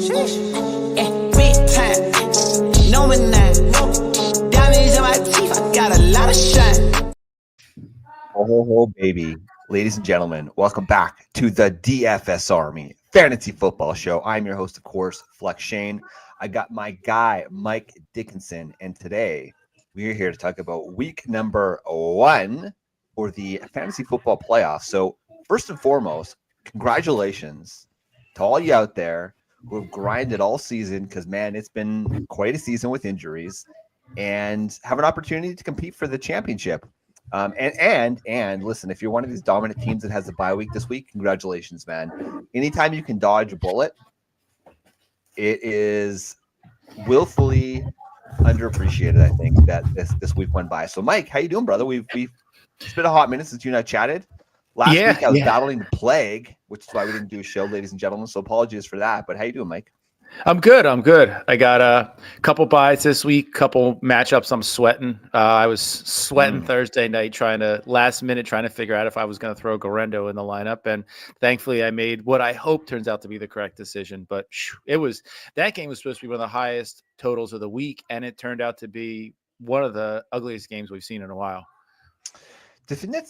Sheesh. Big time. Knowing that. Diamonds in my teeth. I got a lot of shine. Oh, baby. Ladies and gentlemen, welcome back to the DFS Army Fantasy Football Show. I'm your host, of course, Flex Shane. I got my guy, Mike Dickinson, and today we are here to talk about week number 1 for the Fantasy Football Playoffs. So, first and foremost, congratulations to all you out there who have grinded all season because, man, it's been quite a season with injuries and have an opportunity to compete for the championship. And listen, if you're one of these dominant teams that has a bye week this week, congratulations, man. Anytime you can dodge a bullet, it is willfully underappreciated, I think, that this week went by. So, Mike, how you doing, brother? It's been a hot minute since you and I chatted. Last week I was battling the plague, which is why we didn't do a show, ladies and gentlemen. So apologies for that. But how you doing, Mike? I'm good. I got a couple buys this week, couple matchups I'm sweating. I was sweating Thursday night last minute trying to figure out if I was going to throw Garendo in the lineup. And thankfully I made what I hope turns out to be the correct decision. But that game was supposed to be one of the highest totals of the week. And it turned out to be one of the ugliest games we've seen in a while. The thing that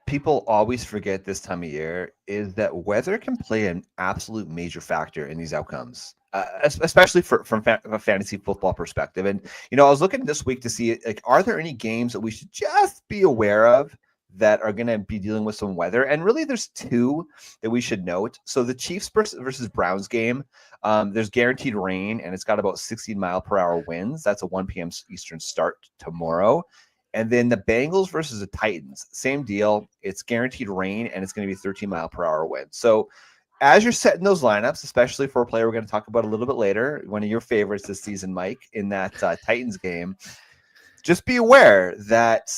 people always forget this time of year is that weather can play an absolute major factor in these outcomes. Especially from a fantasy football perspective. And, I was looking this week to see, are there any games that we should just be aware of that are going to be dealing with some weather? And really, there's two that we should note. So the Chiefs versus Browns game, there's guaranteed rain, and it's got about 16-mile-per-hour winds. That's a 1 p.m. Eastern start tomorrow. And then the Bengals versus the Titans, same deal. It's guaranteed rain, and it's going to be 13-mile-per-hour wind. So as you're setting those lineups, especially for a player we're going to talk about a little bit later, one of your favorites this season, Mike, in that Titans game, just be aware that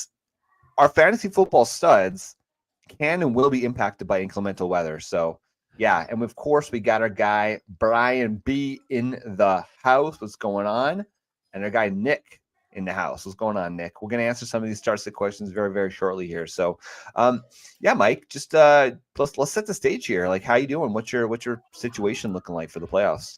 our fantasy football studs can and will be impacted by inclemental weather. So, yeah, and of course, we got our guy Brian B. in the house. What's going on? And our guy Nick in the house. What's going on, Nick? We're going to answer some of these start-sit questions very, very shortly here. So, yeah, Mike, just let's set the stage here. Like, how you doing? What's your situation looking like for the playoffs?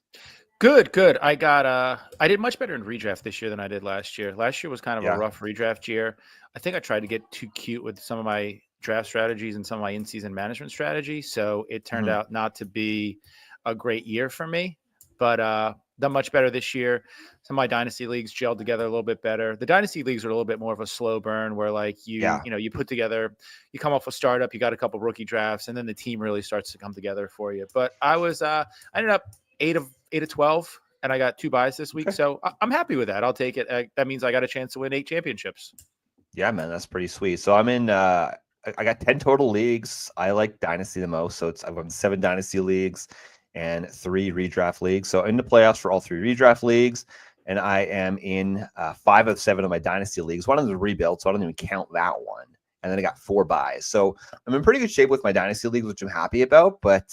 Good. I did much better in redraft this year than I did last year. Last year was kind of a rough redraft year. I think I tried to get too cute with some of my draft strategies and some of my in-season management strategy. So it turned out not to be a great year for me, but done much better this year. Some of my dynasty leagues gelled together a little bit better. The dynasty leagues are a little bit more of a slow burn where you put together, you come off a startup, you got a couple rookie drafts, and then the team really starts to come together for you. But I ended up 8 of 12, and I got 2 buys this week. Okay. So I'm happy with that. I'll take it. That means I got a chance to win 8 championships. Yeah, man, that's pretty sweet. So I'm in, I got 10 total leagues. I like dynasty the most. So I've won 7 dynasty leagues and 3 redraft leagues. So in the playoffs for all 3 redraft leagues. And I am in 5 of 7 of my dynasty leagues. One of them is a rebuild, so I don't even count that one. And then I got 4 buys. So I'm in pretty good shape with my dynasty leagues, which I'm happy about. But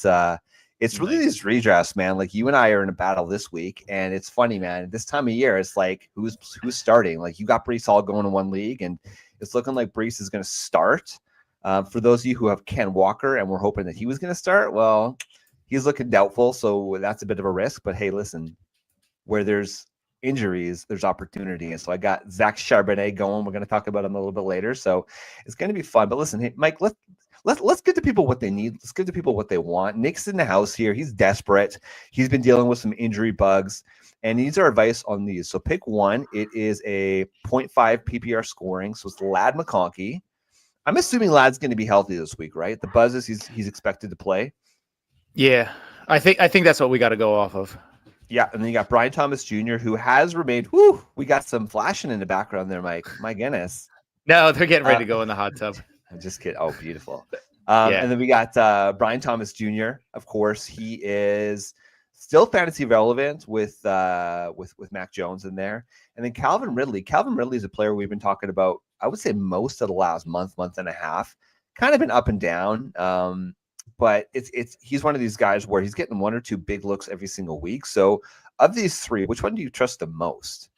it's really these redrafts, man. Like, you and I are in a battle this week. And it's funny, man. This time of year, it's like, who's starting? Like, you got Brees all going in one league, and it's looking like Brees is going to start. For those of you who have Ken Walker and we're hoping that he was going to start, well, he's looking doubtful. So that's a bit of a risk. But hey, listen, where there's injuries, there's opportunity. And so I got Zach Charbonnet going. We're going to talk about him a little bit later. So it's going to be fun. But listen, hey, Mike, let's get to people what they need. Let's get to people what they want. Nick's in the house here. He's desperate. He's been dealing with some injury bugs, and he needs our advice on these. So pick one. It is a 0.5 PPR scoring. So it's Ladd McConkey. I'm assuming Ladd's going to be healthy this week, right? The buzz is he's expected to play. Yeah, I think that's what we got to go off of. Yeah, and then you got Brian Thomas Jr., who has remained. We got some flashing in the background there, Mike. My goodness. No, they're getting ready to go in the hot tub. I'm just kidding. Oh, beautiful. And then we got Brian Thomas Jr. Of course, he is still fantasy relevant with Mac Jones in there. And then Calvin Ridley. Calvin Ridley is a player we've been talking about, I would say, most of the last month and a half. Kind of been up and down. But he's one of these guys where he's getting 1 or 2 big looks every single week. So of these 3, which one do you trust the most?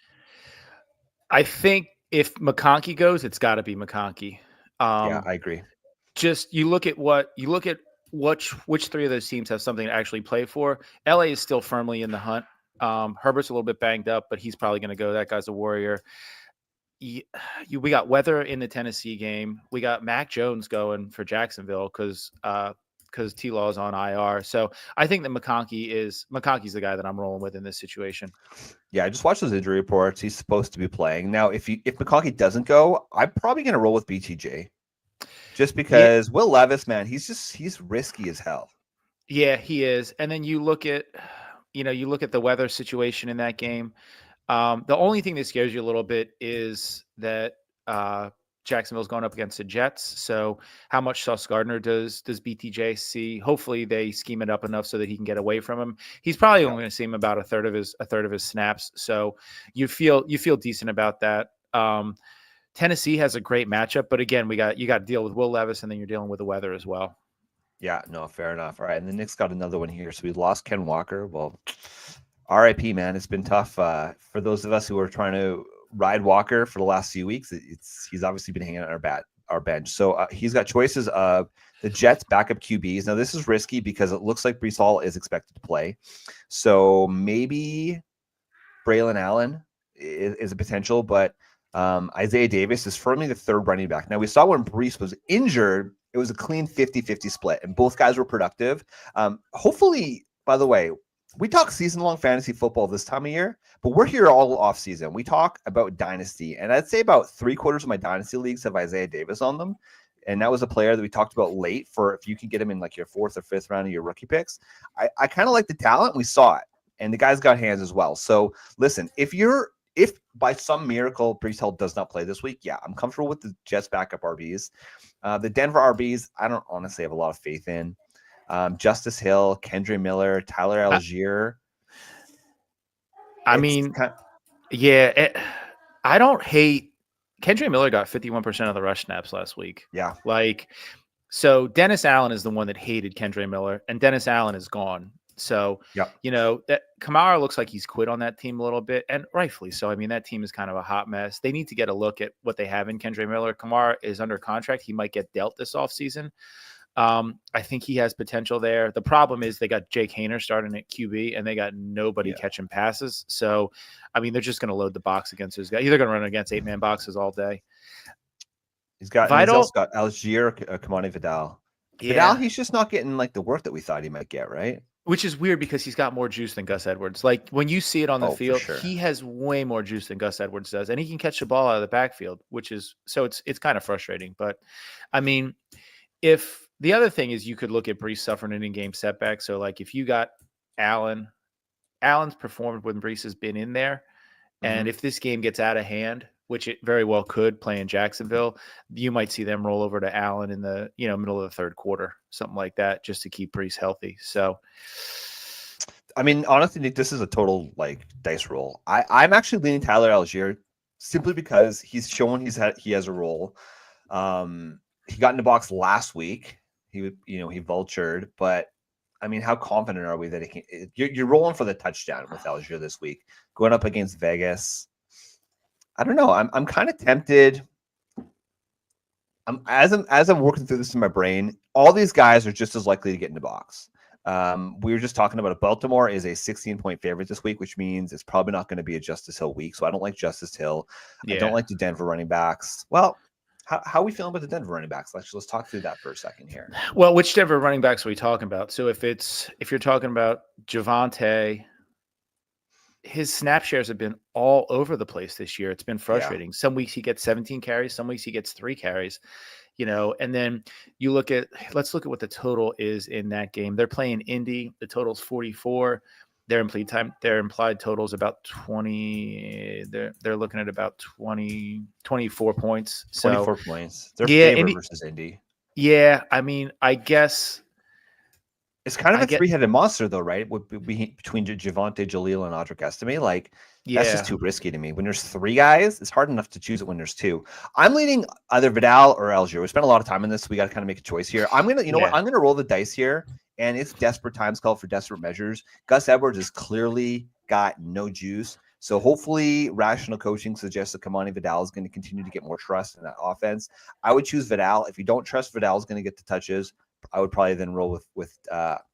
I think if McConkey goes, it's got to be McConkey. Yeah, I agree. Just you look at what which three of those teams have something to actually play for. LA is still firmly in the hunt. Herbert's a little bit banged up, but he's probably going to go. That guy's a warrior. We got weather in the Tennessee game. We got Mac Jones going for Jacksonville because T-Law is on IR. So I think that McConkey's the guy that I'm rolling with in this situation. Yeah, I just watched those injury reports. He's supposed to be playing. Now, if McConkey doesn't go, I'm probably going to roll with BTJ. Just because Will Levis, man, he's risky as hell. Yeah, he is. And then you look at the weather situation in that game. The only thing that scares you a little bit is that Jacksonville's going up against the Jets. So how much Sauce Gardner does BTJ see? Hopefully they scheme it up enough so that he can get away from him. He's probably only going to see him about a third of his snaps. So you feel decent about that. Tennessee has a great matchup, but again, you got to deal with Will Levis, and then you're dealing with the weather as well. Yeah, no, fair enough. All right, and the Knicks got another one here. So we lost Ken Walker. Well, RIP, man. It's been tough for those of us who are trying to ride Walker for the last few weeks. He's obviously been hanging on our bench. So he's got choices of the Jets backup QBs. Now this is risky because it looks like Breece Hall is expected to play. So maybe Braylon Allen is a potential, but Isaiah Davis is firmly the third running back. Now we saw when Breece was injured, it was a clean 50-50 split, and both guys were productive. Hopefully, by the way, we talk season-long fantasy football this time of year, but we're here all off season. We talk about dynasty, and I'd say about 3/4 of my dynasty leagues have Isaiah Davis on them. And that was a player that we talked about late for if you can get him in like your 4th or 5th round of your rookie picks. I kind of like the talent. We saw it, and the guy's got hands as well. So listen, if by some miracle Breece Hall does not play this week, yeah, I'm comfortable with the Jets backup RBs. The Denver RBs, I don't honestly have a lot of faith in. Justice Hill, Kendre Miller, Tyler Algier. I don't hate. Kendre Miller got 51% of the rush snaps last week. Yeah. So Dennis Allen is the one that hated Kendre Miller, and Dennis Allen is gone. So, that Kamara looks like he's quit on that team a little bit, and rightfully so. I mean, that team is kind of a hot mess. They need to get a look at what they have in Kendre Miller. Kamara is under contract. He might get dealt this offseason. I think he has potential there. The problem is they got Jake Haener starting at QB, and they got nobody catching passes. So, I mean, they're just going to load the box against those guys. They're going to run against 8-man boxes all day. He's also got Algier, Kamani Vidal. Yeah. Vidal, he's just not getting like the work that we thought he might get, right? Which is weird because he's got more juice than Gus Edwards. Like when you see it on the field, he has way more juice than Gus Edwards does, and he can catch the ball out of the backfield, it's kind of frustrating. But I mean, if the other thing is you could look at Breece suffering an in-game setback. So like if you got Allen's performed when Breece has been in there, and if this game gets out of hand, which it very well could play in Jacksonville, you might see them roll over to Allen in the middle of the third quarter, something like that, just to keep Breece healthy. So, I mean, honestly, Nick, this is a total like dice roll. I'm actually leaning Tyler Algier simply because he's shown he has a role. He got in the box last week. He vultured, but I mean, how confident are we that he can? You're rolling for the touchdown with Algier this week, going up against Vegas. I don't know. I'm kind of tempted. As I'm working through this in my brain, all these guys are just as likely to get in the box. We were just talking about it. Baltimore is a 16-point favorite this week, which means it's probably not going to be a Justice Hill week. So I don't like Justice Hill. Yeah. I don't like the Denver running backs. Well, how are we feeling about the Denver running backs? Let's talk through that for a second here. Well, which Denver running backs are we talking about? So if you're talking about Javonte, his snap shares have been all over the place this year. It's been frustrating. Yeah. Some weeks he gets 17 carries, some weeks he gets 3 carries, and then let's look at what the total is in that game. They're playing Indy. The total's 44. Their implied total is about 20. They're looking at about 24 points. 24 points. They're favored versus Indy. Yeah. I mean, I guess it's kind of a three-headed monster, though, right? Between Javonte, Jaleel, and Audric Estime. That's just too risky to me. When there's 3 guys, it's hard enough to choose it when there's 2. I'm leaning either Vidal or Algier. We spent a lot of time on this. We got to kind of make a choice here. I'm gonna, what? I'm gonna roll the dice here, and it's desperate times called for desperate measures. Gus Edwards has clearly got no juice. So hopefully rational coaching suggests that Kamani Vidal is going to continue to get more trust in that offense. I would choose Vidal. If you don't trust Vidal is going to get the touches, I would probably then roll with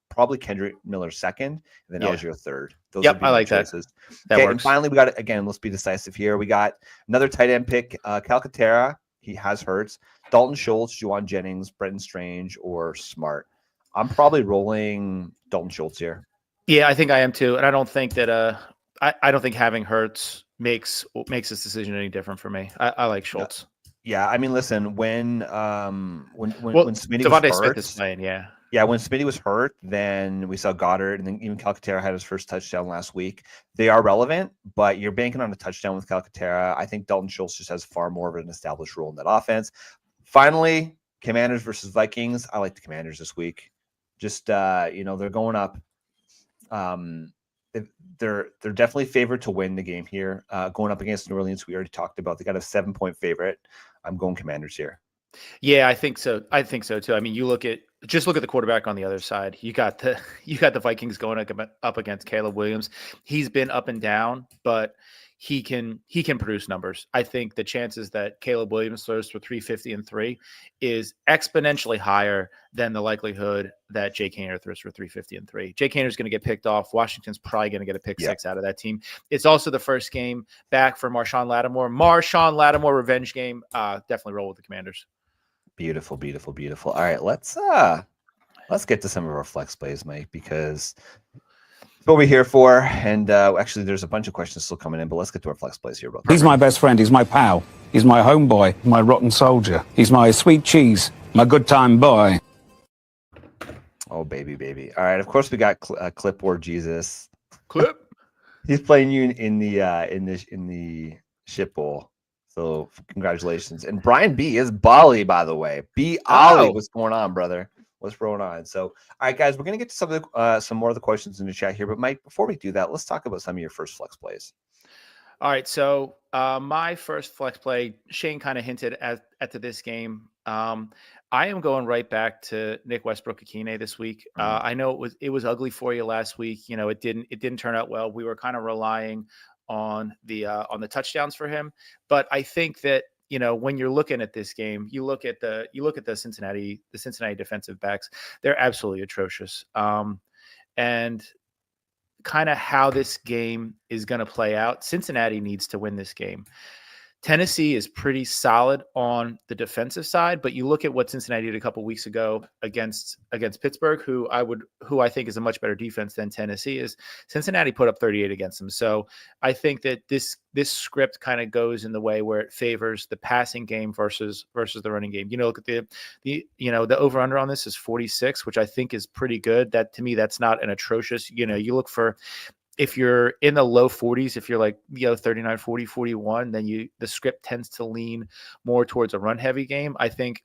probably Kendrick Miller second, and then Algier third. Those would be I my like choices. That okay, works. And finally, we got, again, let's be decisive here. We got another tight end pick, Calcaterra. He has Hurts. Dalton Schultz, Juwan Jennings, Brenton Strange, or Smart. I'm probably rolling Dalton Schultz here. Yeah, I think I am too. And I don't think that I don't think having Hurts makes this decision any different for me. I like Schultz. Yeah, I mean, listen, when Smitty was Devontae hurt, Smith is playing, yeah. Yeah, when Smitty was hurt, then we saw Goddard, and then even Calcaterra had his first touchdown last week. They are relevant, but you're banking on a touchdown with Calcaterra. I think Dalton Schultz just has far more of an established role in that offense. Finally, Commanders versus Vikings. I like the Commanders this week. Just they're going up. They're definitely favored to win the game here. Going up against New Orleans, we already talked about. They got a 7-point favorite. I'm going Commanders here. Yeah, I think so. I think so too. I mean, look at the quarterback on the other side. You got the Vikings going up against Caleb Williams. He's been up and down, but he can produce numbers. I think the chances that Caleb Williams throws for 350 and 3 is exponentially higher than the likelihood that Jake Haener throws for 350 and 3. Jake Haener is going to get picked off. Washington's probably going to get a pick 6 out of that team. It's also the first game back for Marshawn Lattimore. Marshawn Lattimore revenge game. Definitely roll with the Commanders. Beautiful, beautiful, beautiful. All right, let's get to some of our flex plays, Mike, because that's what we're here for. And actually, there's a bunch of questions still coming in, but let's get to our flex plays here, bro. He's my best friend. He's my pal. He's my homeboy. My rotten soldier. He's my sweet cheese. My good time boy. Oh, baby, baby. All right, of course we got Clipboard Jesus. Clip. He's playing you in the ship bowl. So congratulations. And Brian B is Bali, by the way. B Ollie, what's going on, brother? What's going on? So, all right, guys, we're gonna get to some more of the questions in the chat here. But Mike, before we do that, let's talk about some of your first flex plays. All right, so my first flex play, Shane kind of hinted at this game. I am going right back to Nick Westbrook-Akine this week. I know it was ugly for you last week. You know, it didn't turn out well. We were kind of relying on the touchdowns for him, but I think that when you're looking at this game, you look at the Cincinnati defensive backs. They're absolutely atrocious, and kind of how this game is going to play out. Cincinnati needs to win this game. Tennessee is pretty solid on the defensive side, but you look at what Cincinnati did a couple weeks ago against Pittsburgh, who I think is a much better defense than Tennessee is. Cincinnati put up 38 against them. So I think that this script kind of goes in the way where it favors the passing game versus the running game. Look at the over under on this is 46, which I think is pretty good. That to me, that's not an atrocious, you look for, if you're in the low 40s, if you're like 39, 40, 41, then the script tends to lean more towards a run heavy game. I think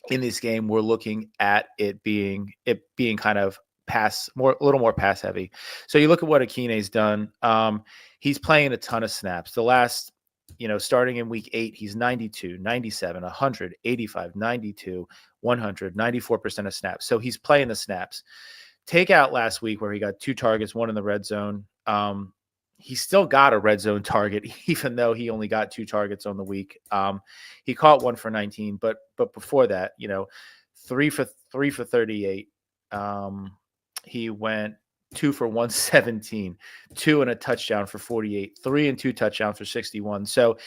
in this game we're looking at it being kind of a little more pass heavy. So you look at what Akine's done. He's playing a ton of snaps. The last, starting in week 8, he's 92, 97, 100, 85, 92, 100, 94% of snaps. So he's playing the snaps. Take out last week where he got 2 targets, 1 in the red zone. He still got a red zone target, even though he only got 2 targets on the week. He caught 1 for 19, but before that, 3 for 38. He went 2 for 117, 2 and a touchdown for 48, 3 and 2 touchdowns for 61. So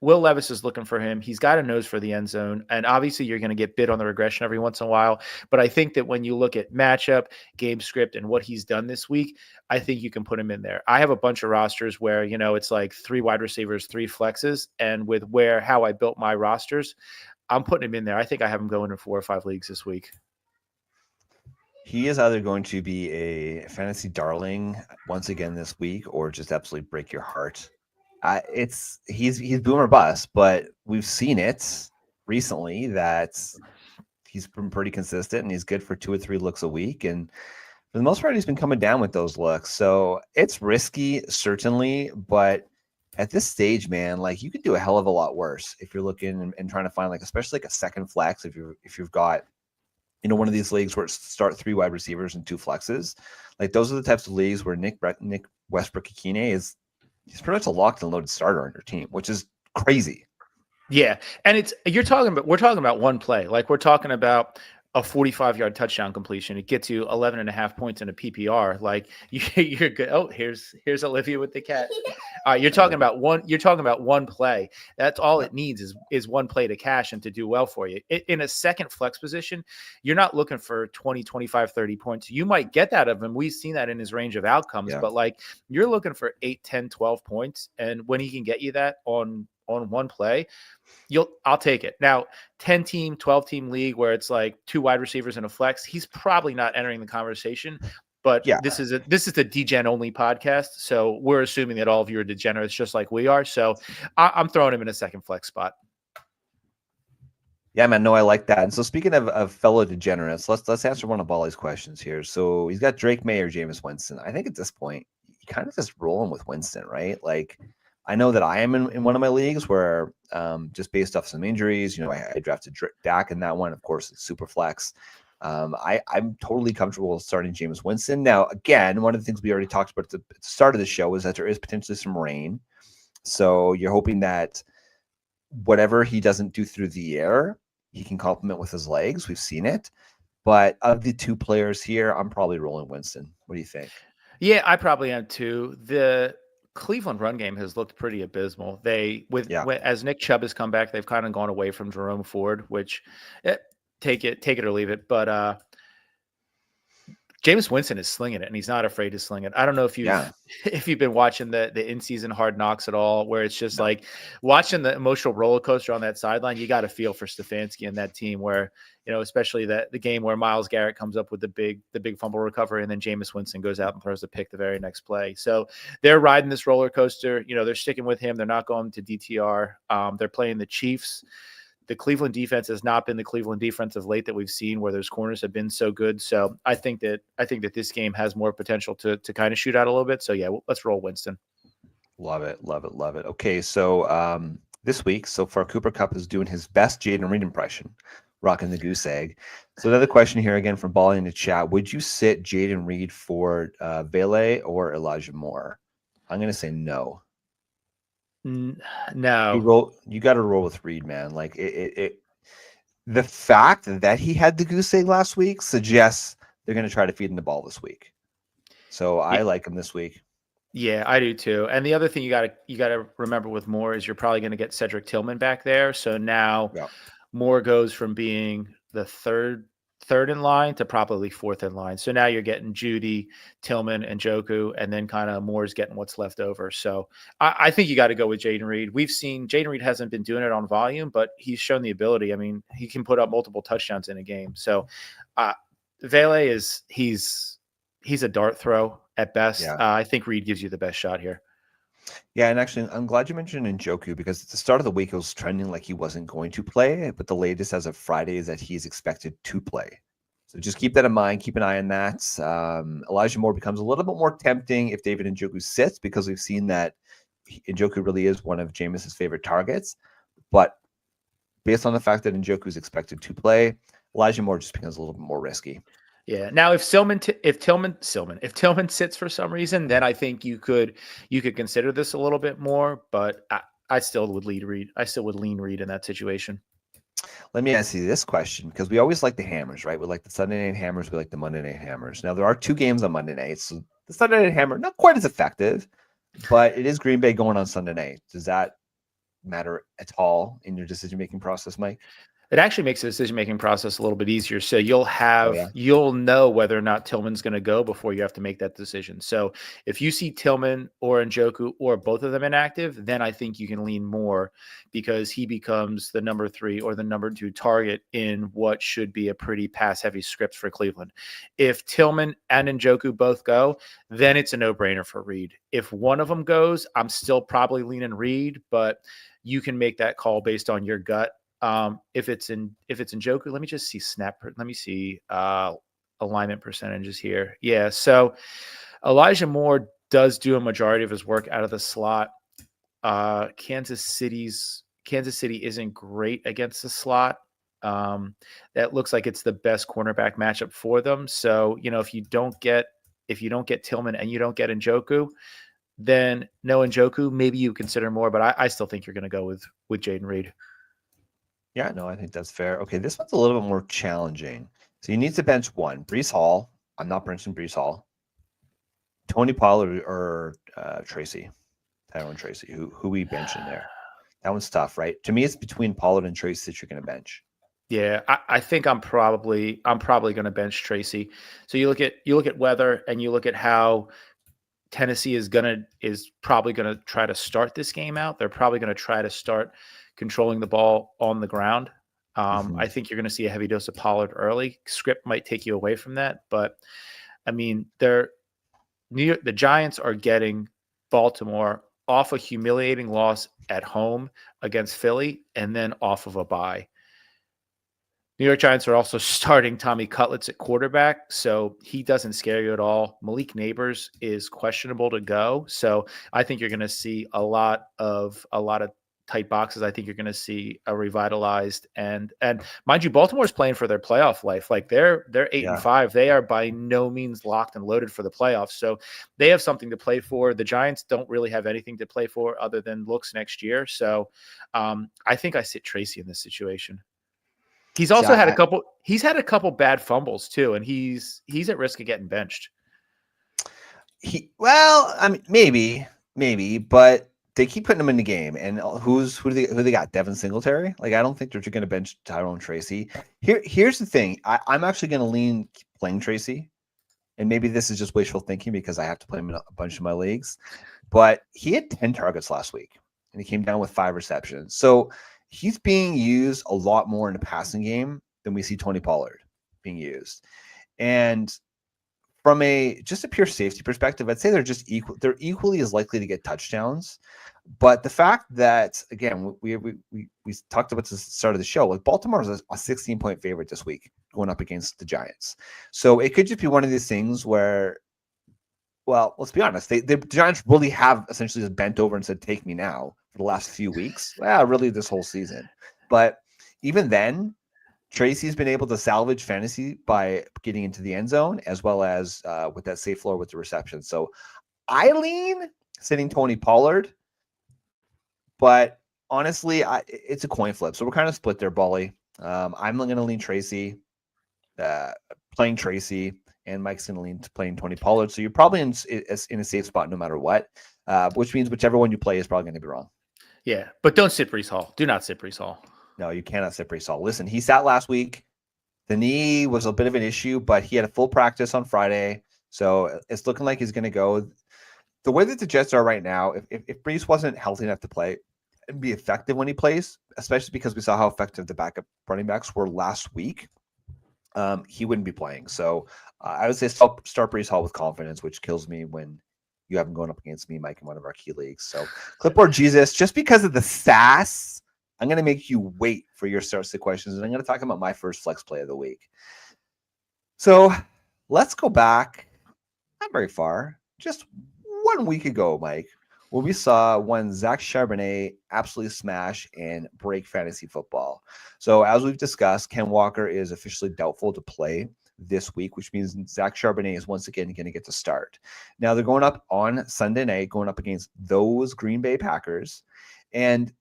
Will Levis is looking for him. He's got a nose for the end zone. And obviously you're going to get bit on the regression every once in a while. But I think that when you look at matchup, game script, and what he's done this week, I think you can put him in there. I have a bunch of rosters where, it's like 3 wide receivers, 3 flexes. And with how I built my rosters, I'm putting him in there. I think I have him going in 4 or 5 leagues this week. He is either going to be a fantasy darling once again this week or just absolutely break your heart. He's boom or bust, but we've seen it recently that he's been pretty consistent and he's good for 2 or 3 looks a week. And for the most part, he's been coming down with those looks. So it's risky, certainly, but at this stage, man, like you could do a hell of a lot worse if you're looking and trying to find especially a second flex. If you've got, one of these leagues where it's start 3 wide receivers and 2 flexes, like those are the types of leagues where Nick Westbrook-Akine he's pretty much a locked and loaded starter on your team, which is crazy. Yeah. And we're talking about one play. Like we're talking about a 45-yard touchdown completion. It gets you 11.5 points in a PPR. Like you're good. Oh, here's Olivia with the cat. You're talking about one play. That's all it needs is one play to cash and to do well for you. In a second flex position, you're not looking for 20, 25, 30 points. You might get that of him. We've seen that in his range of outcomes, but like you're looking for 8, 10, 12 points. And when he can get you that on one play, I'll take it. Now, 10-team, 12-team league where it's like 2 wide receivers and a flex, he's probably not entering the conversation. But this is the degen only podcast, so we're assuming that all of you are degenerates just like we are. So I'm throwing him in a second flex spot. Yeah, man. No, I like that. And so speaking of fellow degenerates, let's answer one of Bally's questions here. So he's got Drake May or Jameis Winston. I think at this point, you kind of just rolling with Winston, right? Like, I know that I am in one of my leagues where just based off some injuries, I drafted Dak in that one. Of course, it's super flex. I'm totally comfortable starting Jameis Winston. Now, again, one of the things we already talked about at the start of the show is that there is potentially some rain. So you're hoping that whatever he doesn't do through the air, he can complement with his legs. We've seen it. But of the 2 players here, I'm probably rolling Winston. What do you think? Yeah, I probably am too. The Cleveland run game has looked pretty abysmal. As Nick Chubb has come back, they've kind of gone away from Jerome Ford, which take it or leave it. But Jameis Winston is slinging it, and he's not afraid to sling it. I don't know if you've been watching the in-season Hard Knocks at all, where it's just like watching the emotional roller coaster on that sideline. You got to feel for Stefanski and that team, where especially the game where Myles Garrett comes up with the big fumble recovery, and then Jameis Winston goes out and throws the pick the very next play. So they're riding this roller coaster. They're sticking with him. They're not going to DTR. They're playing the Chiefs. The Cleveland defense has not been the Cleveland defense of late that we've seen, where those corners have been so good. So I think that this game has more potential to kind of shoot out a little bit. So yeah, let's roll Winston. Love it. Okay, so this week, so far, Cooper Kupp is doing his best Jaden Reed impression, rocking the goose egg. So another question here again from Bally in the chat: would you sit Jaden Reed for Vele or Elijah Moore? I'm going to say no. No, you got to roll with Reed, man. Like the fact that he had the goose egg last week suggests they're going to try to feed him the ball this week. So I like him this week. Yeah, I do too. And the other thing you gotta remember with Moore is you're probably going to get Cedric Tillman back there. So now Moore goes from being the third in line to probably 4th in line. So now you're getting Judy, Tillman, and Njoku, and then kind of Moore's getting what's left over. So I think you got to go with Jaden Reed. We've seen Jaden Reed hasn't been doing it on volume, but he's shown the ability. I mean, he can put up multiple touchdowns in a game. So Vele he's a dart throw at best. I think Reed gives you the best shot here. Yeah, and actually, I'm glad you mentioned Njoku, because at the start of the week, it was trending like he wasn't going to play, but the latest as of Friday is that he is expected to play. So just keep that in mind. Keep an eye on that. Elijah Moore becomes a little bit more tempting if David Njoku sits, because we've seen that Njoku really is one of Jameis's favorite targets. But based on the fact that Njoku is expected to play, Elijah Moore just becomes a little bit more risky. Yeah. Now, if Tillman sits for some reason, then I think you could consider this a little bit more. But I still would lean Reed. I still would lean Reed in that situation. Let me ask you this question, because we always like the hammers, right? We like the Sunday night hammers. We like the Monday night hammers. Now, there are 2 games on Monday night. So the Sunday night hammer, not quite as effective, but it is Green Bay going on Sunday night. Does that matter at all in your decision-making process, Mike? It actually makes the decision-making process a little bit easier. So you'll know whether or not Tillman's going to go before you have to make that decision. So if you see Tillman or Njoku or both of them inactive, then I think you can lean more, because he becomes the number 3 or the number 2 target in what should be a pretty pass-heavy script for Cleveland. If Tillman and Njoku both go, then it's a no-brainer for Reed. If one of them goes, I'm still probably leaning Reed, but you can make that call based on your gut. If it's Njoku, let me just see let me see alignment percentages here. Yeah, so Elijah Moore does do a majority of his work out of the slot. Kansas City isn't great against the slot. That looks like it's the best cornerback matchup for them. So, if you don't get Tillman and you don't get Njoku, then no Njoku, maybe you consider more, but I still think you're going to go with Jaden Reed. Yeah, no, I think that's fair. Okay, this one's a little bit more challenging. So you need to bench one. Brees Hall. I'm not benching Brees Hall. Tony Pollard or Tracy. Tyrone Tracy. Who we bench in there? That one's tough, right? To me, it's between Pollard and Tracy that you're going to bench. Yeah, I think I'm probably going to bench Tracy. So you look at weather and you look at how Tennessee is probably gonna try to start this game out. They're probably going to try to start controlling the ball on the ground. I think you're going to see a heavy dose of Pollard early. Script might take you away from that, but I mean, the Giants are getting Baltimore off a humiliating loss at home against Philly and then off of a bye. New York Giants are also starting Tommy Cutlets at quarterback, so he doesn't scare you at all. Malik Neighbors is questionable to go, so I think you're going to see a lot of tight boxes. I think you're going to see a revitalized and mind you, Baltimore's playing for their playoff life. Like they're 8-5. They are by no means locked and loaded for the playoffs, so they have something to play for. The Giants don't really have anything to play for other than looks next year. So I think I sit Tracy in this situation. He's also had a couple. He's had a couple bad fumbles too, and he's at risk of getting benched. I mean, maybe, but they keep putting him in the game. And who they got? Devin Singletary. Like, I don't think they're going to bench Tyrone Tracy. Here's the thing. I'm actually going to lean playing Tracy, and maybe this is just wishful thinking because I have to play him in a bunch of my leagues. But he had 10 targets last week, and he came down with 5 receptions. So he's being used a lot more in the passing game than we see Tony Pollard being used. And from just a pure safety perspective, I'd say they're just equal. They're equally as likely to get touchdowns. But the fact that, again, we talked about at the start of the show, like Baltimore is a 16-point favorite this week going up against the Giants. So it could just be one of these things where, well, let's be honest, the Giants really have essentially just bent over and said, "Take me now." For the last few weeks, really this whole season. But even then, Tracy's been able to salvage fantasy by getting into the end zone as well as with that safe floor with the reception. So I lean sitting Tony Pollard, but honestly, it's a coin flip. So we're kind of split there, Bolly. I'm going to lean Tracy, playing Tracy, and Mike's going to lean to playing Tony Pollard. So you're probably in a safe spot no matter what, which means whichever one you play is probably going to be wrong. Yeah, but don't sit Brees Hall. Do not sit Brees Hall. No, you cannot sit Brees Hall. Listen, he sat last week. The knee was a bit of an issue, but he had a full practice on Friday. So it's looking like he's going to go. The way that the Jets are right now, if Brees wasn't healthy enough to play and be effective when he plays, especially because we saw how effective the backup running backs were last week, he wouldn't be playing. So I would say start Brees Hall with confidence, which kills me when you have him going up against me, Mike, in one of our key leagues. So Clipboard Jesus, just because of the sass, I'm going to make you wait for your starts to questions, and I'm going to talk about my first flex play of the week. So let's go back, not very far, just 1 week ago, Mike, where we saw one Zach Charbonnet absolutely smash and break fantasy football. So as we've discussed, Ken Walker is officially doubtful to play this week, which means Zach Charbonnet is once again going to get to start. Now they're going up on Sunday night, going up against those Green Bay Packers. And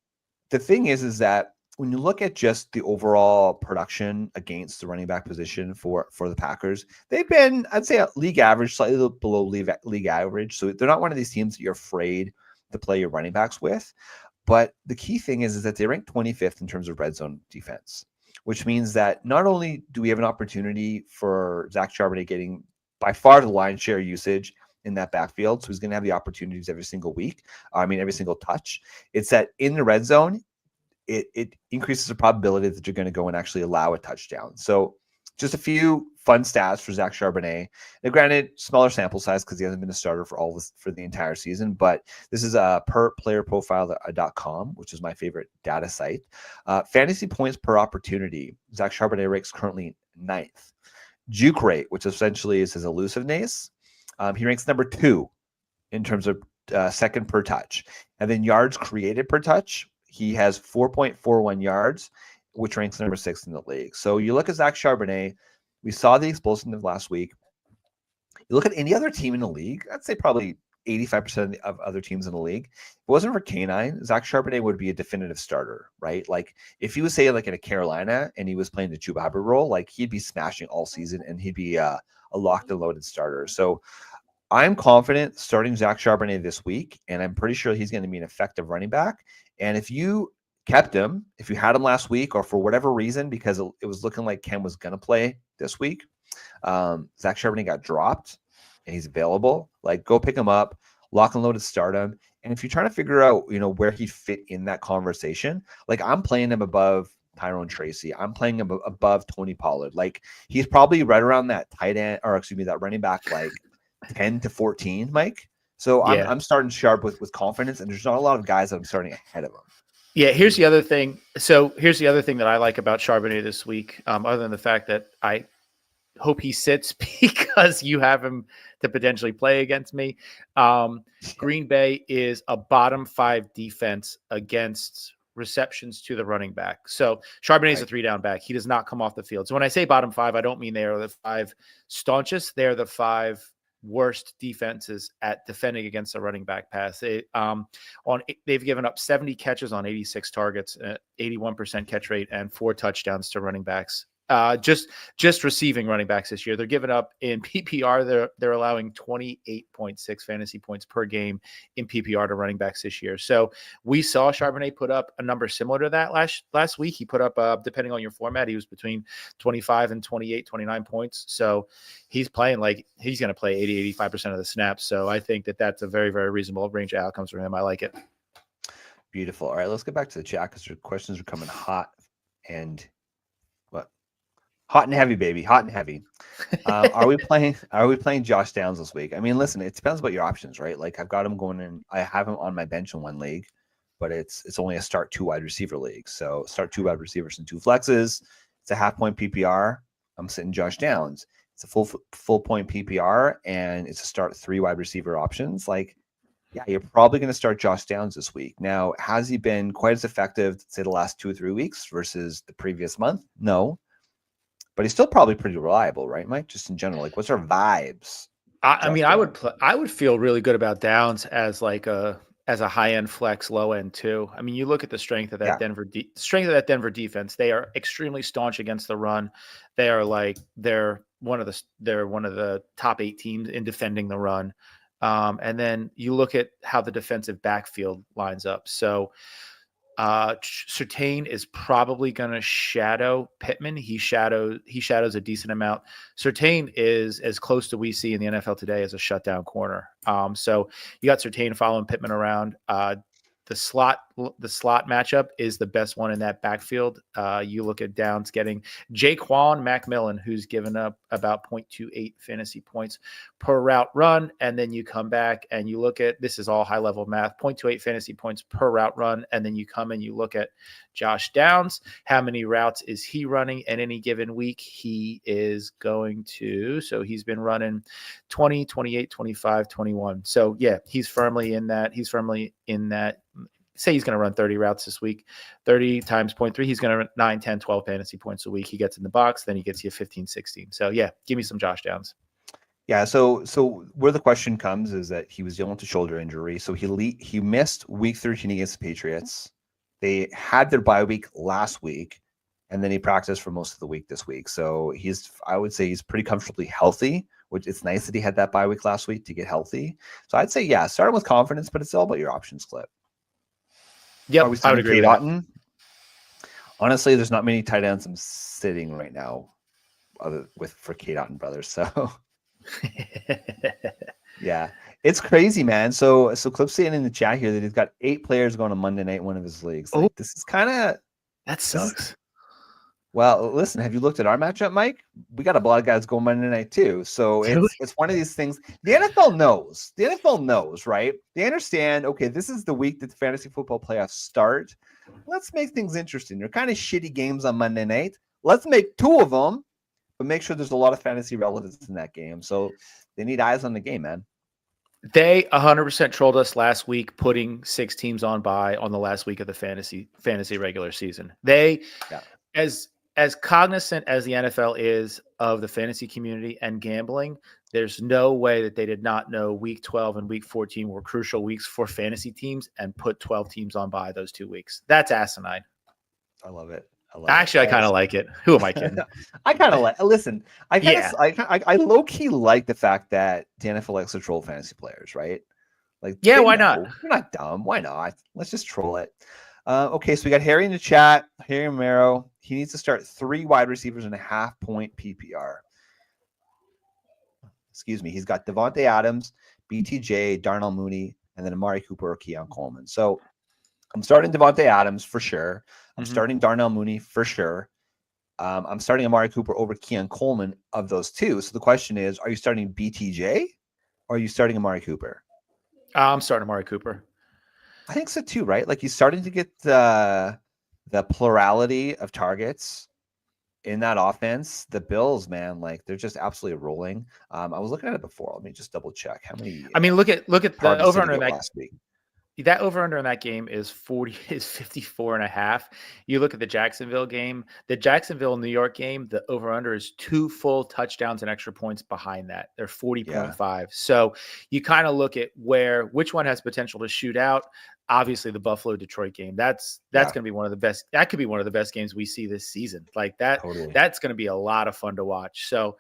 the thing is that when you look at just the overall production against the running back position for the Packers, they've been, I'd say, league average, slightly below league average. So they're not one of these teams that you're afraid to play your running backs with. But the key thing is that they rank 25th in terms of red zone defense, which means that not only do we have an opportunity for Zach Charbonnet getting by far the lion's share usage in that backfield, so he's going to have the opportunities every single week. Every single touch. It's that in the red zone, it increases the probability that you're going to go and actually allow a touchdown. So just a few fun stats for Zach Charbonnet. Now, granted, smaller sample size because he hasn't been a starter for the entire season, but this is per playerprofile.com, which is my favorite data site. Fantasy points per opportunity. Zach Charbonnet ranks currently 9th. Juke rate, which essentially is his elusiveness, he ranks number 2 in terms of second per touch. And then yards created per touch, he has 4.41 yards, which ranks number 6 in the league. So you look at Zach Charbonnet, we saw the explosiveness last week. You look at any other team in the league, I'd say probably 85% of other teams in the league. If it wasn't for K9, Zach Charbonnet would be a definitive starter, right? Like if he was say like in a Carolina and he was playing the Chuba Hubbard role, like he'd be smashing all season and he'd be a locked and loaded starter. So I'm confident starting Zach Charbonnet this week, and I'm pretty sure he's going to be an effective running back. And if you kept him, if you had him last week or for whatever reason, because it was looking like Ken was going to play this week, Zach Charbonnet got dropped and he's available, like go pick him up, lock and load to start him. And if you're trying to figure out, where he'd fit in that conversation, like I'm playing him above Tyrone Tracy. I'm playing him above Tony Pollard. Like he's probably right around that tight end, or excuse me, that running back, like 10 to 14, Mike. So I'm starting Sharp with confidence, and there's not a lot of guys that I'm starting ahead of him. Yeah, here's the other thing. So here's the other thing that I like about Charbonnet this week, other than the fact that I hope he sits because you have him to potentially play against me. Green Bay is a bottom 5 defense against receptions to the running back. So Charbonnet is a 3-down back. He does not come off the field. So when I say bottom 5, I don't mean they are the 5 staunchest. They're the 5 worst defenses at defending against the running back pass. They've given up 70 catches on 86 targets, 81% catch rate, and 4 touchdowns to running backs. Just receiving running backs this year. They're giving up in PPR. They're allowing 28.6 fantasy points per game in PPR to running backs this year. So we saw Charbonnet put up a number similar to that last week. He put up, depending on your format, he was between 25 and 28, 29 points. So he's playing like he's going to play 80, 85% of the snaps. So I think that's a very, very reasonable range of outcomes for him. I like it. Beautiful. All right, let's get back to the chat because your questions are coming hot and heavy, baby. Hot and heavy. Are we playing Josh Downs this week? I mean, listen, it depends about your options, right? Like I've got him going in. I have him on my bench in one league, but it's only a start 2 wide receiver league. So start 2 wide receivers and 2 flexes. It's a half point PPR. I'm sitting Josh Downs. It's a full point PPR, and it's a start 3 wide receiver options. Like, yeah, you're probably going to start Josh Downs this week. Now, has he been quite as effective, say, the last 2 or 3 weeks versus the previous month? No. But he's still probably pretty reliable, right, Mike? Just in general, like what's our vibes? I mean, I would feel really good about Downs as like a high end flex, low end too. I mean, you look at the strength of that Denver defense. They are extremely staunch against the run. They're one of the top 8 teams in defending the run. And then you look at how the defensive backfield lines up. So Surtain is probably going to shadow Pittman. He shadows a decent amount. Surtain is as close to we see in the NFL today as a shutdown corner. So you got Surtain following Pittman around. The slot matchup is the best one in that backfield. You look at Downs getting Jaquan McMillan, who's given up about 0.28 fantasy points per route run. And then you come back and you look at, this is all high level math, 0.28 fantasy points per route run. And then you come and you look at Josh Downs. How many routes is he running in any given week? He is going to, so he's been running 20, 28, 25, 21. So yeah, he's firmly in that. Say he's going to run 30 routes this week, 30 times 0.3. He's going to run 9, 10, 12 fantasy points a week. He gets in the box, then he gets you 15, 16. So yeah, give me some Josh Downs. Yeah. So where the question comes is that he was dealing with a shoulder injury. So he missed week 13 against the Patriots. They had their bye week last week, and then he practiced for most of the week this week. So I would say he's pretty comfortably healthy, which it's nice that he had that bye week last week to get healthy. So I'd say, yeah, start him with confidence, but it's all about your options, Clip. Yep, I would agree with that. Honestly, there's not many tight ends I'm sitting right now for Kate Otten brothers. So yeah, it's crazy, man. So Clip's saying in the chat here that he's got 8 players going on Monday night in one of his leagues. Like, this is kind of that sucks. Well, listen, have you looked at our matchup, Mike? We got a lot of guys going Monday night too. So it's one of these things. The NFL knows. The NFL knows, right? They understand, okay, this is the week that the fantasy football playoffs start. Let's make things interesting. They're kind of shitty games on Monday night. Let's make 2 of them, but make sure there's a lot of fantasy relevance in that game. So they need eyes on the game, man. They 100% trolled us last week, putting 6 teams on bye on the last week of the fantasy regular season. as cognizant as the NFL is of the fantasy community and gambling, there's no way that they did not know week 12 and week 14 were crucial weeks for fantasy teams and put 12 teams on by those 2 weeks. That's asinine. I love it. Actually, I kind of like it. Who am I kidding? I kind of like. Listen, I low key like the fact that the NFL likes to troll fantasy players, right? Like, yeah, why not? We're not dumb. Why not? Let's just troll it. Okay, so we got Harry in the chat. Harry Romero. He needs to start 3 wide receivers in a half-point PPR. Excuse me. He's got Devontae Adams, BTJ, Darnell Mooney, and then Amari Cooper or Keon Coleman. So I'm starting Devontae Adams for sure. I'm starting Darnell Mooney for sure. I'm starting Amari Cooper over Keon Coleman of those two. So the question is, are you starting BTJ or are you starting Amari Cooper? I'm starting Amari Cooper. I think so too, right? Like he's starting to get the plurality of targets in that offense. The Bills, man, like they're just absolutely rolling. I was looking at it before. Let me just double check how many. I mean, look at the over under that last week. That over under in that game is 54.5. You look at the Jacksonville game, the Jacksonville New York game, the over under is 2 full touchdowns and extra points behind that. They're 40.5. Yeah. So you kind of look at which one has potential to shoot out. Obviously the Buffalo Detroit game. That's going to be one of the best. That could be one of the best games we see this season. Like that, totally. That's going to be a lot of fun to watch. So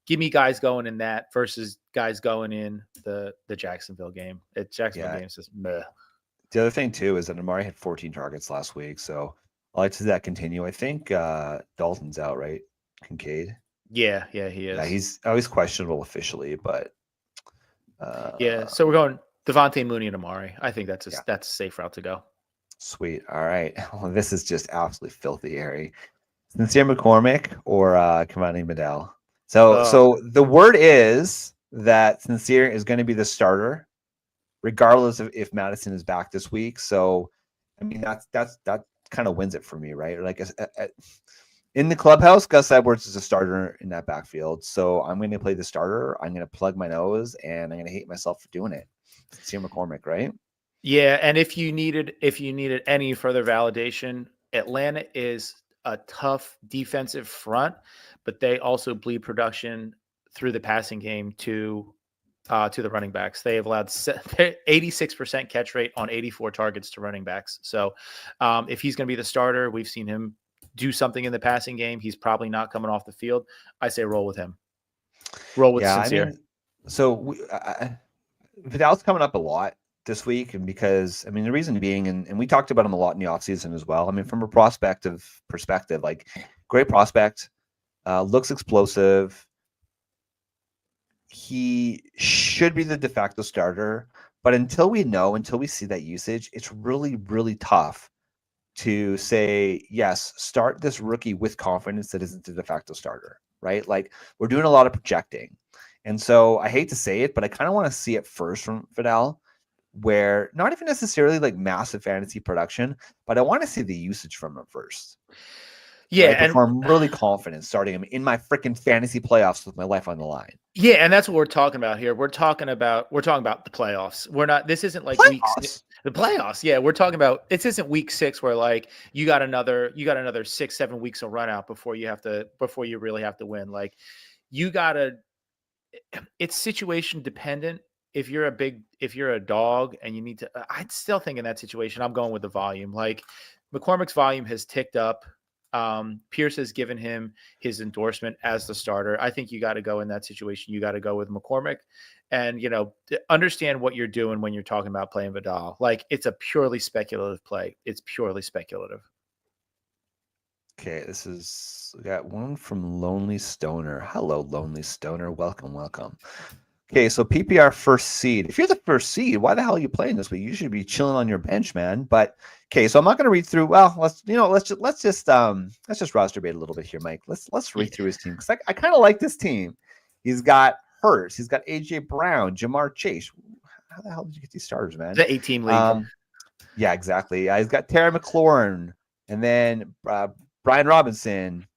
give me guys going in that versus guys going in the Jacksonville game. Jacksonville game is just meh. The other thing too is that Amari had 14 targets last week. So I like to see that continue. I think Dalton's out, right? Kincaid. Yeah, he is. Yeah, he's always questionable officially, but yeah. So we're going Devontae, Mooney, and Amari. I think that's a safe route to go. Sweet. All right. Well, this is just absolutely filthy, Harry. Sincere McCormick or Kamani Medell. So the word is that Sincere is going to be the starter, regardless of if Madison is back this week. So, I mean, that kind of wins it for me, right? Like in the clubhouse, Gus Edwards is a starter in that backfield. So I'm going to play the starter. I'm going to plug my nose, and I'm going to hate myself for doing it. Sincere McCormick, right? Yeah, and if you needed any further validation, Atlanta is a tough defensive front, but they also bleed production through the passing game to the running backs. They have allowed 86% catch rate on 84 targets to running backs. So if he's going to be the starter, we've seen him do something in the passing game. He's probably not coming off the field. I say roll with him. Roll with Sincere. I mean, so Vidal's coming up a lot this week, and because I mean the reason being, and we talked about him a lot in the offseason as well. I mean, from a prospective perspective, like great prospect, looks explosive. He should be the de facto starter, but until we see that usage, it's really, really tough to say, yes, start this rookie with confidence that isn't the de facto starter, right? Like we're doing a lot of projecting. And so I hate to say it, but I kind of want to see it first from Vidal, where not even necessarily like massive fantasy production, but I want to see the usage from him first. Yeah, right? And I'm really confident starting him in my freaking fantasy playoffs with my life on the line. Yeah, and that's what we're talking about here. We're talking about the playoffs. We're not. This isn't like week 6. The playoffs. Yeah, we're talking about. This isn't week 6 where like you got another 6-7 weeks of run out before you really have to win. Like you gotta. It's situation dependent. If you're a dog and you need to, I'd still think in that situation, I'm going with the volume. Like McCormick's volume has ticked up. Pierce has given him his endorsement as the starter. I think you got to go in that situation. You got to go with McCormick and, understand what you're doing when you're talking about playing Vidal. Like it's a purely speculative play. It's purely speculative. Okay. We got one from Lonely Stoner. Hello, Lonely Stoner. Welcome. Okay, so PPR first seed. If you're the first seed, why the hell are you playing this week? You should be chilling on your bench, man. But okay, so I'm not going to read through. Well, let's just roster bait a little bit here, Mike. Let's read through his team because I kind of like this team. He's got Hurst. He's got AJ Brown, Jamar Chase. How the hell did you get these starters, man? The 18 league. Yeah, exactly. He's got Terry McLaurin, and then Brian Robinson.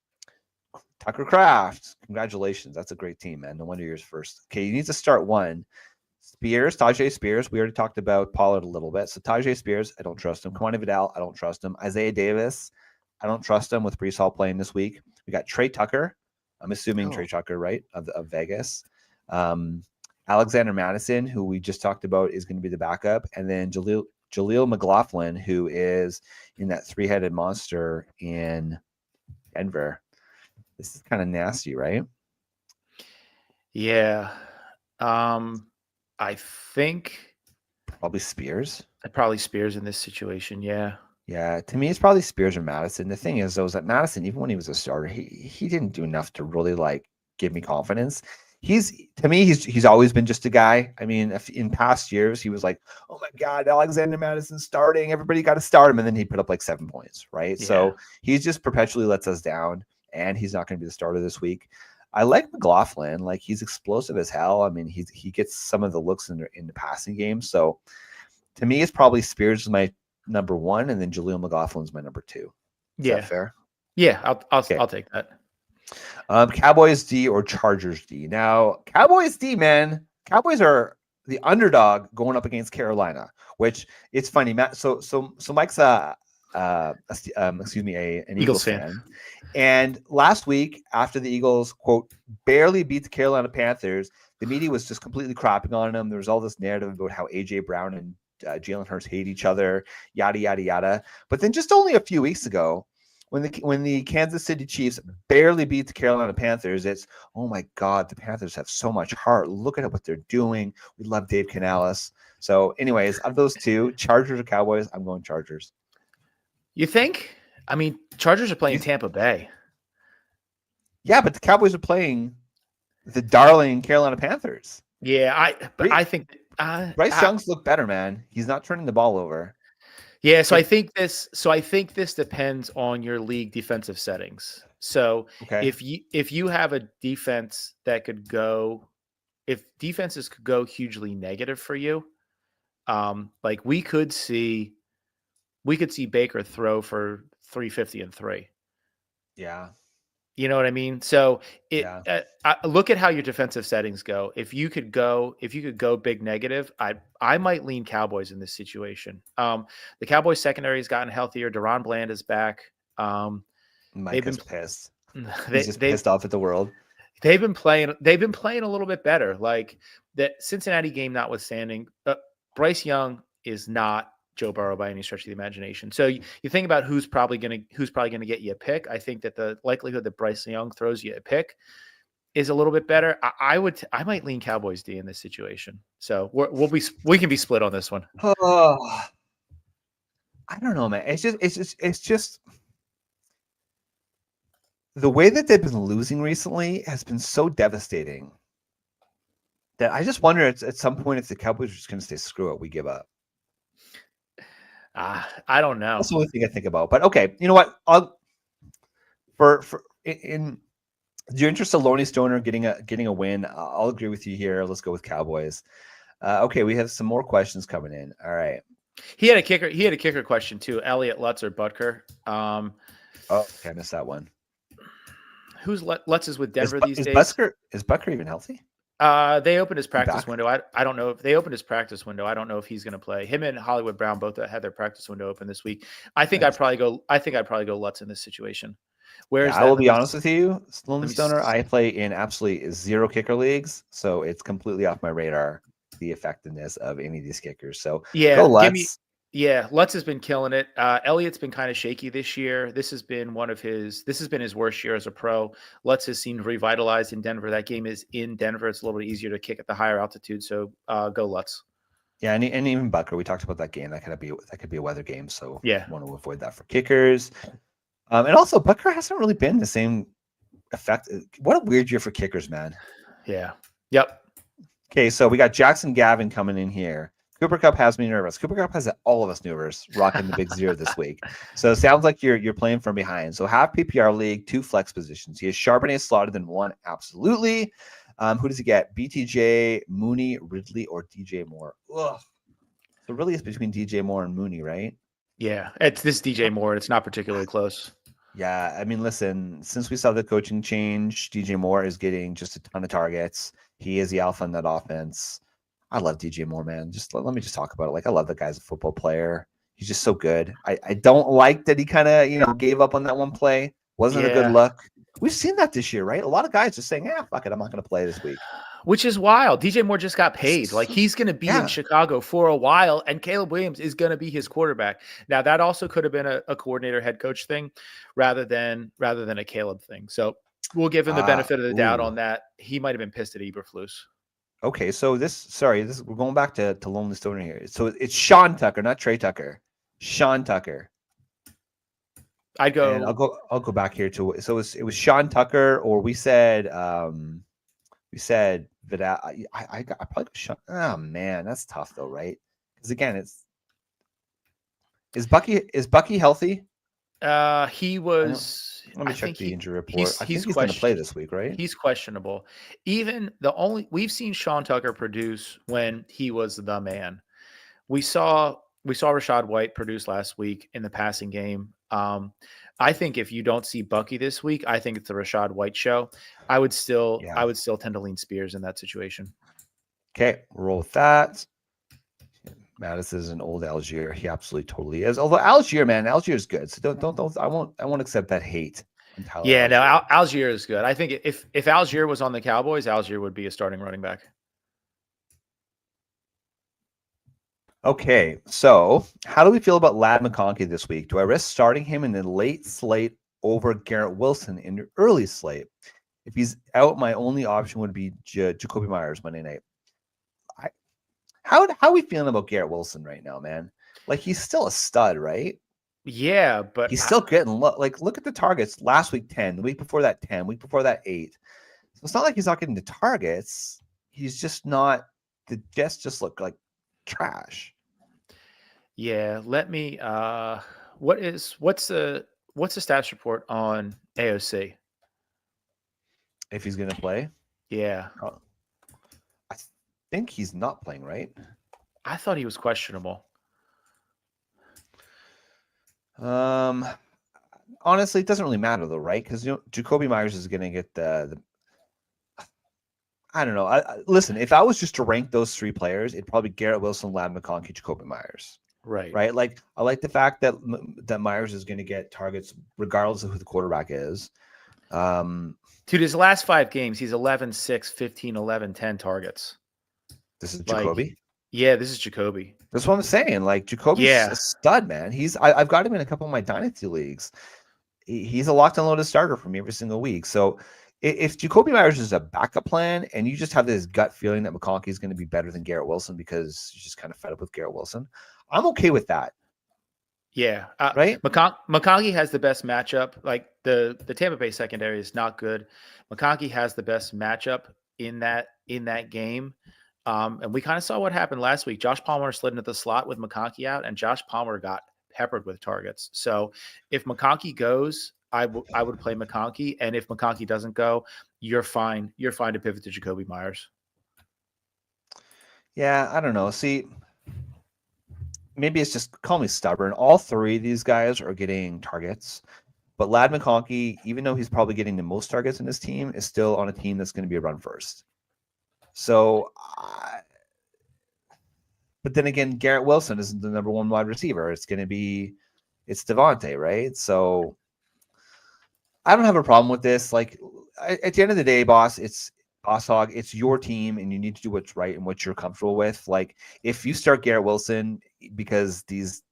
Tucker Kraft, congratulations. That's a great team, man. No wonder yours first. Okay, you need to start one. Tajay Spears. We already talked about Pollard a little bit. So Tajay Spears, I don't trust him. Kamani Vidal, I don't trust him. Isaiah Davis, I don't trust him with Breece Hall playing this week. We got Trey Tucker. I'm assuming Trey Tucker, right, of Vegas. Alexander Madison, who we just talked about, is going to be the backup. And then Jaleel McLaughlin, who is in that three-headed monster in Denver. This is kind of nasty, right? Yeah. I think probably Spears. Probably Spears in this situation, yeah. Yeah, to me, it's probably Spears or Madison. The thing is, though, is that Madison, even when he was a starter, he didn't do enough to really like give me confidence. He's always been just a guy. I mean, in past years, he was like, oh my God, Alexander Madison's starting. Everybody got to start him. And then he put up like 7 points, right? Yeah. So he's just perpetually lets us down, and he's not going to be the starter this week. I like McLaughlin. Like, he's explosive as hell. I mean, he gets some of the looks in the passing game. So to me, it's probably Spears is my number 1, and then Jaleel McLaughlin is my number 2. Is that fair? Yeah, I'll take that. Cowboys D or Chargers D. Now, Cowboys D, man. Cowboys are the underdog going up against Carolina, which it's funny, Matt. So Mike's an Eagles fan. And last week, after the Eagles, quote, barely beat the Carolina Panthers, the media was just completely crapping on them. There was all this narrative about how A.J. Brown and Jalen Hurts hate each other, yada, yada, yada. But then just only a few weeks ago, when the Kansas City Chiefs barely beat the Carolina Panthers, it's, oh my God, the Panthers have so much heart. Look at what they're doing. We love Dave Canales. So anyways, of those two, Chargers or Cowboys, I'm going Chargers. You think? I mean, Chargers are playing Tampa Bay. Yeah, but the Cowboys are playing the darling Carolina Panthers. Yeah, I think Bryce Young's look better, man. He's not turning the ball over. Yeah, so I think this depends on your league defensive settings. So if you have a defense that could go, if defenses could go hugely negative for you, like we could see Baker throw for 350 and 3. Yeah. You know what I mean? So look at how your defensive settings go. If you could go big negative, I might lean Cowboys in this situation. The Cowboys secondary has gotten healthier. Deron Bland is back. Mike is pissed. He's just pissed off at the world. They've been playing a little bit better. Like that Cincinnati game notwithstanding, Bryce Young is not Joe Burrow by any stretch of the imagination. So you think about who's probably going to get you a pick. I think that the likelihood that Bryce Young throws you a pick is a little bit better. I might lean Cowboys D in this situation. So we can be split on this one. Oh, I don't know, man. It's just the way that they've been losing recently has been so devastating that I just wonder at some point if the Cowboys are just going to say, screw it, we give up. I don't know. That's the only thing I think about. But okay, you know what? In your interest of Lonnie Stoner getting a win, I'll agree with you here. Let's go with Cowboys. Okay, we have some more questions coming in. All right. He had a kicker question too. Elliott, Lutz, or Butker. Okay, I missed that one. Who's Lutz is with Denver these days? Is Butker even healthy? They opened his practice window. I don't know if they opened his practice window. I don't know if he's going to play. Him and Hollywood Brown both had their practice window open this week. I think I'd probably go Lutz in this situation. I will be honest with you, Lonnie Stoner. I play in absolutely 0 kicker leagues, so it's completely off my radar the effectiveness of any of these kickers. So go Lutz. Lutz has been killing it. Elliott's been kind of shaky this year. This has been his worst year as a pro. Lutz has seemed revitalized in Denver. That game is in Denver. It's a little bit easier to kick at the higher altitude. So go Lutz. Yeah, and even Butker. We talked about that game. That could be a weather game. So want to avoid that for kickers. And also Butker hasn't really been the same effect. What a weird year for kickers, man. Yeah. Yep. Okay, so we got Jackson Gavin coming in here. Cooper Kupp has me nervous. Cooper Kupp has all of us nervous rocking the big 0 this week. So it sounds like you're playing from behind. So half PPR league, 2 flex positions. He has Charbonnet slotted in 1. Absolutely. Who does he get? BTJ, Mooney, Ridley, or DJ Moore? Ugh. So really it's between DJ Moore and Mooney, right? Yeah, it's this DJ Moore. It's not particularly close. Yeah, I mean, listen, since we saw the coaching change, DJ Moore is getting just a ton of targets. He is the alpha in that offense. I love DJ Moore, man. Let me just talk about it. Like, I love the guy's a football player. He's just so good. I don't like that he kind of gave up on that one play. Wasn't a good Yeah. look. We've seen that this year, right? A lot of guys just saying, "Yeah, fuck it, I'm not going to play this week." Which is wild. DJ Moore just got paid. Like he's going to be in Chicago for a while, and Caleb Williams is going to be his quarterback. Now that also could have been a coordinator head coach thing, rather than a Caleb thing. So we'll give him the benefit of the doubt on that. He might have been pissed at Eberflus. Okay, so we're going back to Lonely Stoner here. So it's Sean Tucker, not Trey Tucker. Sean Tucker. I'd go. And I'll go back here to it was Sean Tucker, or we said Vidal. I probably got Sean. Oh man, that's tough though, right? Because again, is Bucky healthy? He was. Let me check the injury report. I think he's going to play this week, right? He's questionable. We've seen Sean Tucker produce when he was the man. We saw Rachaad White produce last week in the passing game. I think if you don't see Bucky this week, I think it's the Rachaad White show. I would still tend to lean Spears in that situation. Okay, roll with that. Mattis is an old Algier. He absolutely totally is. Although Algier is good. So don't I won't accept that hate. Yeah, no, Algier is good. I think if Algier was on the Cowboys, Algier would be a starting running back. Okay, so how do we feel about Ladd McConkey this week? Do I risk starting him in the late slate over Garrett Wilson in the early slate? If he's out, my only option would be Jacoby Myers Monday night. How are we feeling about Garrett Wilson right now, man? Like, he's still a stud, right? Yeah, but he's still getting look at the targets. Last week 10, the week before that 10, week before that 8. So it's not like he's not getting the targets. He's just not. The Jets just look like trash. Yeah, let me what's the stats report on AOC? If he's gonna play? Yeah. I think he's not playing, right? I thought he was questionable. Honestly, it doesn't really matter though, right? Because Jacoby Myers is gonna get the I don't know. Listen, if I was just to rank those 3 players, it'd probably be Garrett Wilson, Ladd McConkey, Jacoby Myers. Right. Like, I like the fact that Myers is going to get targets regardless of who the quarterback is. Dude, his last 5 games, he's 11, 6, 15, 11, 10 targets. This is Jacoby? Yeah, this is Jacoby. That's what I'm saying. Like, Jacoby's a stud, man. I've got him in a couple of my dynasty leagues. He's a locked and loaded starter for me every single week. So if Jacoby Myers is a backup plan and you just have this gut feeling that McConkey is going to be better than Garrett Wilson because you're just kind of fed up with Garrett Wilson, I'm okay with that. Yeah. Right? McConkey has the best matchup. Like, the Tampa Bay secondary is not good. McConkey has the best matchup in that game. And we kind of saw what happened last week. Josh Palmer slid into the slot with McConkey out, and Josh Palmer got peppered with targets. So if McConkey goes, I would play McConkey. And if McConkey doesn't go, you're fine. You're fine to pivot to Jacoby Myers. Yeah, I don't know. See, maybe it's just, call me stubborn. All 3 of these guys are getting targets, but Ladd McConkey, even though he's probably getting the most targets in his team, is still on a team that's going to be a run first. So, but then again, Garrett Wilson isn't the number 1 wide receiver. It's Devontae, right? So I don't have a problem with this. Like, at the end of the day, boss Hog, it's your team, and you need to do what's right and what you're comfortable with. Like, if you start Garrett Wilson because these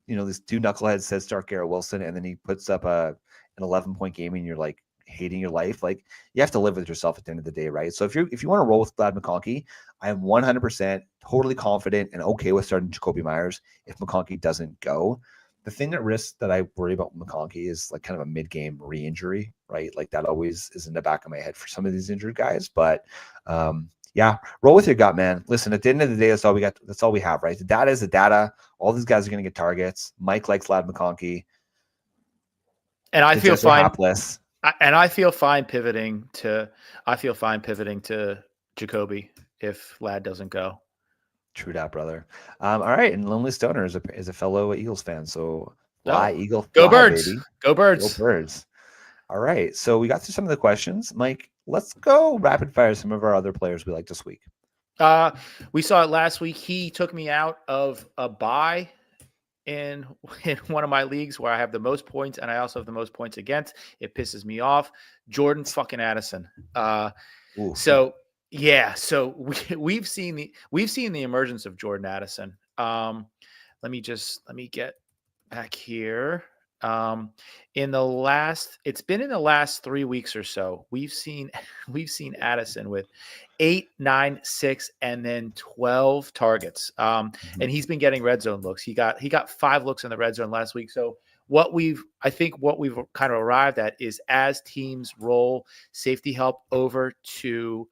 2 knuckleheads said start Garrett Wilson, and then he puts up an 11-point game, and you're like hating your life, like, you have to live with yourself at the end of the day, right? So if you want to roll with Ladd McConkey, I am 100% totally confident and okay with starting Jacoby Myers if McConkey doesn't go. The thing that I worry about McConkey is like kind of a mid-game re-injury, right? Like, that always is in the back of my head for some of these injured guys. But yeah, roll with your gut, man. Listen, at the end of the day, that's all we got. That's all we have, right? The data is the data. All these guys are going to get targets. Mike likes Ladd McConkey, and I feel fine. Hapless. And I feel fine pivoting to Jacoby if Ladd doesn't go. True that, brother. All right, and Lonely Stoner is a fellow Eagles fan, so fly, Eagle, fly, go Birds, baby. Go Birds, go Birds. All right, so we got through some of the questions. Mike, let's go rapid fire some of our other players we like this week. We saw it last week. He took me out of a bye in one of my leagues where I have the most points and I also have the most points against. It pisses me off. Jordan fucking Addison. So we've seen the emergence of Jordan Addison. Let me get back here. It's been in the last 3 weeks or so. We've seen Addison with 8, 9, 6, and then 12 targets. And he's been getting red zone looks. He got 5 looks in the red zone last week. So what we've kind of arrived at is, as teams roll safety help over to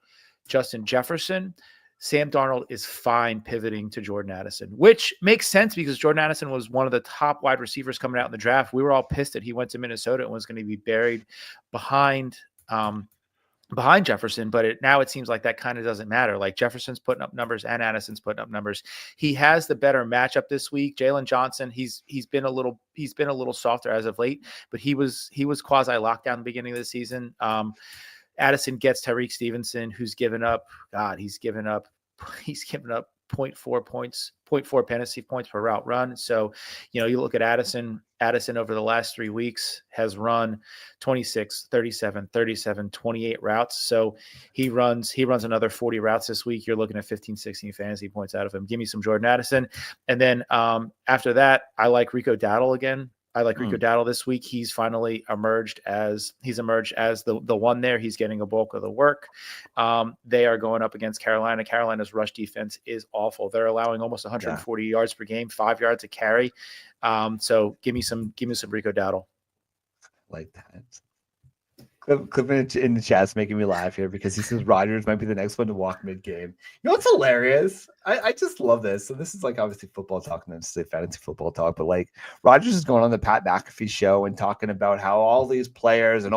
Justin Jefferson, Sam Darnold is fine pivoting to Jordan Addison, which makes sense because Jordan Addison was one of the top wide receivers coming out in the draft. We were all pissed that he went to Minnesota and was going to be buried behind Jefferson, but now it seems like that kind of doesn't matter. Like, Jefferson's putting up numbers and Addison's putting up numbers. He has the better matchup this week. Jalen Johnson, he's been a little softer as of late, but he was quasi lockdown at the beginning of the season. Addison gets Tyreek Stevenson, who's given up 0.4 fantasy points per route run. So, you look at Addison over the last 3 weeks has run 26, 37, 37, 28 routes. So he runs another 40 routes this week. You're looking at 15, 16 fantasy points out of him. Give me some Jordan Addison. And then after that, I like Rico Dowdle again. Rico Dowdle this week. He's finally emerged as the one there. He's getting a bulk of the work. They are going up against Carolina. Carolina's rush defense is awful. They're allowing almost 140 yards per game, 5 yards a carry. So give me some Rico Dowdle. Like that. Clip in the chat's making me laugh here because he says Rodgers might be the next one to walk mid-game. You know what's hilarious? I just love this. So this is like obviously football talk, and then say fantasy football talk, but like Rodgers is going on the Pat McAfee show and talking about how all these players and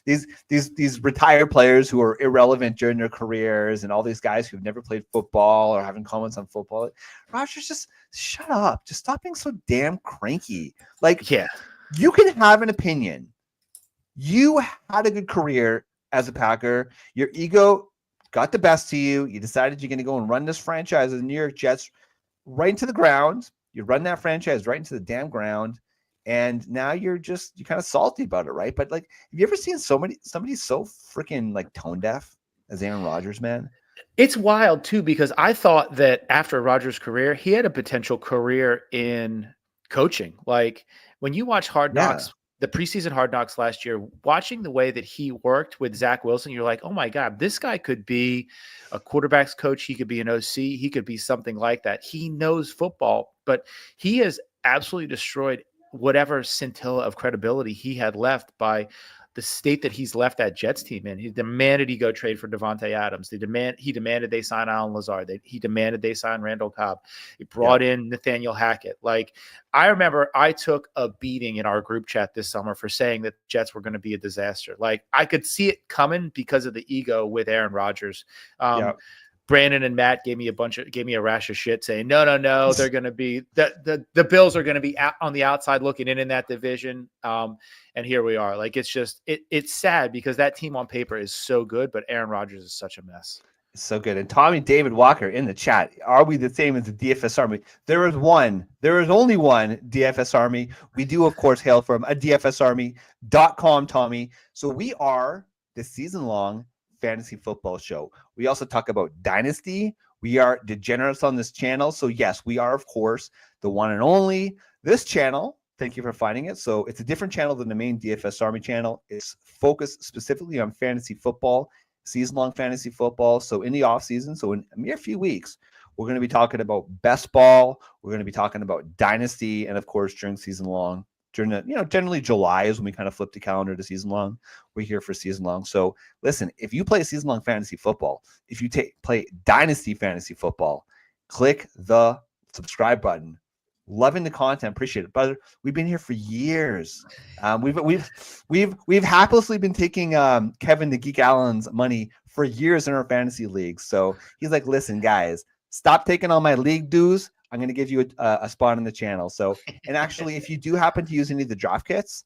these retired players who are irrelevant during their careers and all these guys who've never played football or having comments on football. Rodgers, just shut up. Just stop being so damn cranky. Like, yeah, you can have an opinion. You had a good career as a Packer. Your ego got the best of you. You decided you're going to go and run this franchise of the New York Jets right into the ground. You run that franchise right into the damn ground. And now you're kind of salty about it, right? But like, have you ever seen somebody so freaking like tone deaf as Aaron Rodgers, man? It's wild too, because I thought that after Rodgers' career, he had a potential career in coaching. Like, when you watch Hard Knocks, the preseason Hard Knocks last year, watching the way that he worked with Zach Wilson, you're like, oh my God, this guy could be a quarterback's coach. He could be an OC. He could be something like that. He knows football, but he has absolutely destroyed whatever scintilla of credibility he had left by the state that he's left that Jets team in. He demanded he go trade for Devontae Adams. He demanded they sign Alan Lazard. He demanded they sign Randall Cobb. He brought in Nathaniel Hackett. Like, I remember I took a beating in our group chat this summer for saying that the Jets were going to be a disaster. Like, I could see it coming because of the ego with Aaron Rodgers. Brandon and Matt gave me a rash of shit saying, no, they're going to be the Bills are going to be on the outside looking in that division. And here we are. Like, it's sad because that team on paper is so good, but Aaron Rodgers is such a mess. So good. And Tommy David Walker in the chat. Are we the same as the DFS Army? There is only one DFS Army. We do, of course, hail from a DFSarmy.com, Tommy. So we are the season-long fantasy football show. We also talk about Dynasty. We are degenerates on this channel. So yes, we are, of course, the one and only. This channel, thank you for finding it. So it's a different channel than the main DFS Army channel. It's focused specifically on fantasy football, season-long fantasy football. So in the off season, so in a mere few weeks, we're going to be talking about best ball. We're going to be talking about Dynasty. And of course, during season long, generally July is when we kind of flip the calendar to season long. We're here for season long. So listen, if you play season long fantasy football, if you play Dynasty fantasy football, click the subscribe button. Loving the content, appreciate it, brother. We've been here for years. We've happily been taking Kevin the Geek Allen's money for years in our fantasy leagues. So he's like, listen, guys, stop taking all my league dues. I'm going to give you a spot on the channel. So, and actually, if you do happen to use any of the draft kits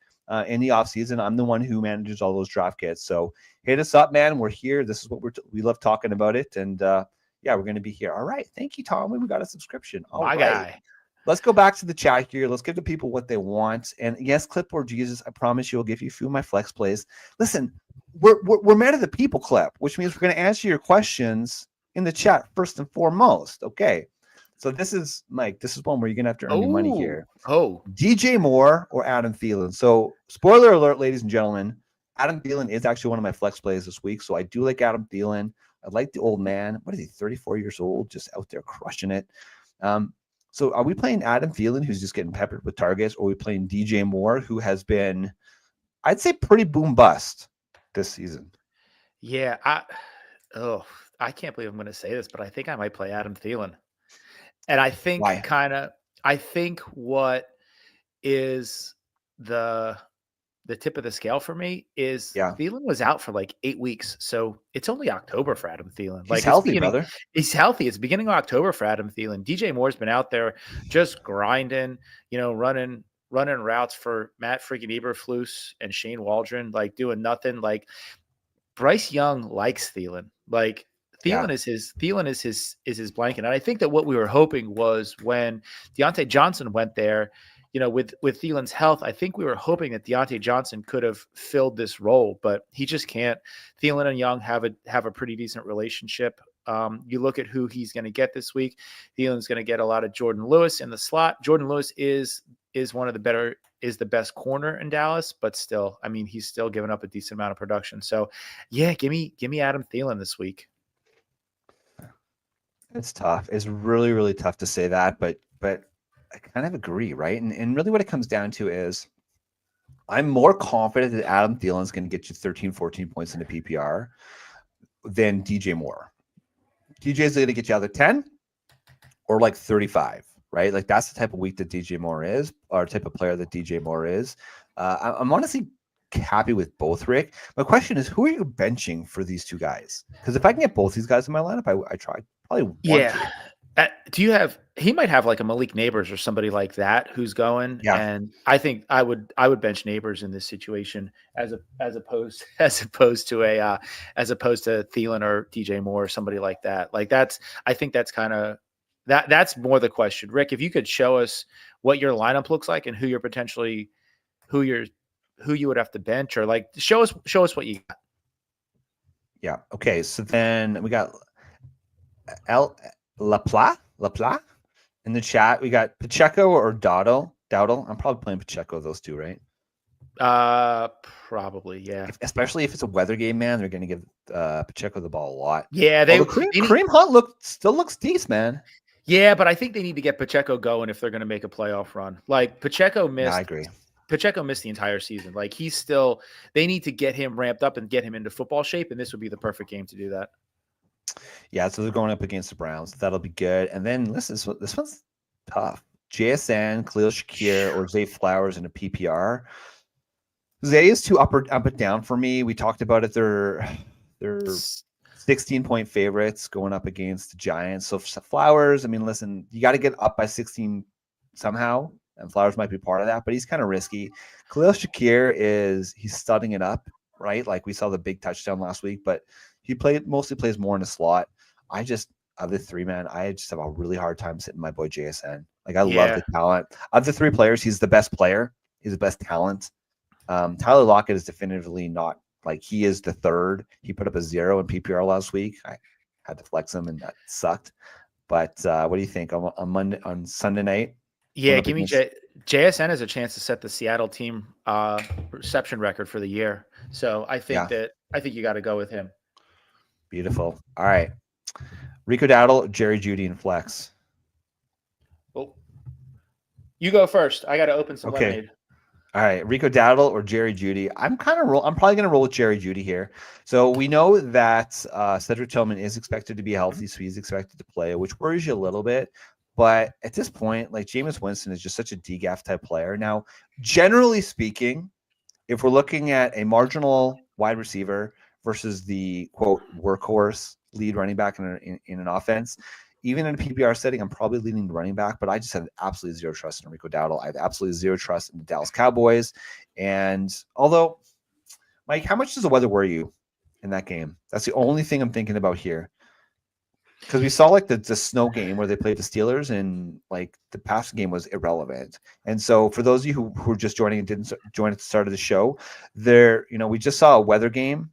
in the off season, I'm the one who manages all those draft kits. So hit us up, man. We're here. This is what we love talking about it. And yeah, we're going to be here. All right. Thank you, Tom. We got a subscription. All right. Guy. let's go back to the chat here. Let's give the people what they want. And yes, Clipboard Jesus, I promise you, I'll give you a few of my flex plays. Listen, we're men of the people, Clip, which means we're going to answer your questions in the chat first and foremost. Okay. So this is Mike. This is one where you're going to have to earn your money here. DJ Moore or Adam Thielen. So spoiler alert, ladies and gentlemen, Adam Thielen is actually one of my flex plays this week. So I do like Adam Thielen. I like the old man. What is he, 34 years old, just out there crushing it. So are we playing Adam Thielen, who's just getting peppered with targets, or are we playing DJ Moore, who has been, I'd say, pretty boom bust this season? Yeah, I can't believe I'm going to say this, but I think I might play Adam Thielen. And I think I think what is the tip of the scale for me is Thielen was out for like 8 weeks. So it's only October for Adam Thielen. He's healthy, brother. He's healthy. It's the beginning of October for Adam Thielen. DJ Moore's been out there just grinding, running routes for Matt freaking Eberflus and Shane Waldron, like doing nothing. Like Bryce Young likes Thielen. Like Thielen is his blanket. And I think that what we were hoping was when Deontay Johnson went there, with Thielen's health, I think we were hoping that Deontay Johnson could have filled this role, but he just can't. Thielen and Young have a pretty decent relationship. You look at who he's going to get this week. Thielen's going to get a lot of Jordan Lewis in the slot. Jordan Lewis is the best corner in Dallas, but still, I mean, he's still giving up a decent amount of production. So yeah, give me Adam Thielen this week. It's tough. It's really, really tough to say that, but I kind of agree, right? And really what it comes down to is I'm more confident that Adam Thielen is going to get you 13, 14 points in the PPR than DJ Moore. DJ is going to get you either 10 or like 35, right? Like that's the type of week that DJ Moore is, or type of player that DJ Moore is. I'm honestly happy with both, Rick. My question is, who are you benching for these two guys? Because if I can get both these guys in my lineup, I probably want to. He might have like a Malik Neighbors or somebody like that who's going. Yeah. And I think I would bench Neighbors in this situation as opposed to Thielen or DJ Moore or somebody like that. Like I think that's kind of that's more the question. Rick, if you could show us what your lineup looks like and who you would have to bench, or like show us what you got. Yeah. Okay. So then we got Lapla in the chat. We got Pacheco or Dowdle. I'm probably playing Pacheco, those two, right? Probably, yeah. Especially if it's a weather game, man, they're going to give Pacheco the ball a lot. Yeah, Kareem Hunt still looks decent, man. Yeah, but I think they need to get Pacheco going if they're going to make a playoff run. Like Pacheco missed. Yeah, I agree. Pacheco missed the entire season. Like they need to get him ramped up and get him into football shape, and this would be the perfect game to do that. Yeah, so they're going up against the Browns. That'll be good. And then listen, this one's tough. JSN, Khalil Shakir, or Zay Flowers in a PPR. Zay is too up and down for me. We talked about it. They're 16-point favorites going up against the Giants. So Flowers, I mean, listen, you got to get up by 16 somehow, and Flowers might be part of that, but he's kind of risky. Khalil Shakir he's studding it up, right? Like we saw the big touchdown last week, but he mostly plays more in the slot. Of the three, man, I just have a really hard time sitting my boy JSN. Like I love the talent. Of the three players, he's the best player. He's the best talent. Tyler Lockett is definitively not, like, he is the third. He put up a 0 in PPR last week. I had to flex him, and that sucked. But what do you think on Sunday night? Yeah, give me JSN has a chance to set the Seattle team reception record for the year. So I think you got to go with him. Beautiful. All right. Rico Dowdle, Jerry Jeudy, and flex. Oh, you go first. I got to open some lemonade. All right, Rico Dowdle or Jerry Jeudy. I'm probably going to roll with Jerry Jeudy here. So we know that Cedric Tillman is expected to be healthy, so he's expected to play, which worries you a little bit. But at this point, like, Jameis Winston is just such a DGAF type player. Now, generally speaking, if we're looking at a marginal wide receiver versus the quote workhorse lead running back in an offense, even in a PPR setting, I'm probably leaning the running back, but I just have absolutely zero trust in Rico Dowdle. I have absolutely zero trust in the Dallas Cowboys. And although, Mike, how much does the weather worry you in that game? That's the only thing I'm thinking about here. Because we saw like the snow game where they played the Steelers, and like the past game was irrelevant. And so for those of you who are just joining and didn't join at the start of the show, we just saw a weather game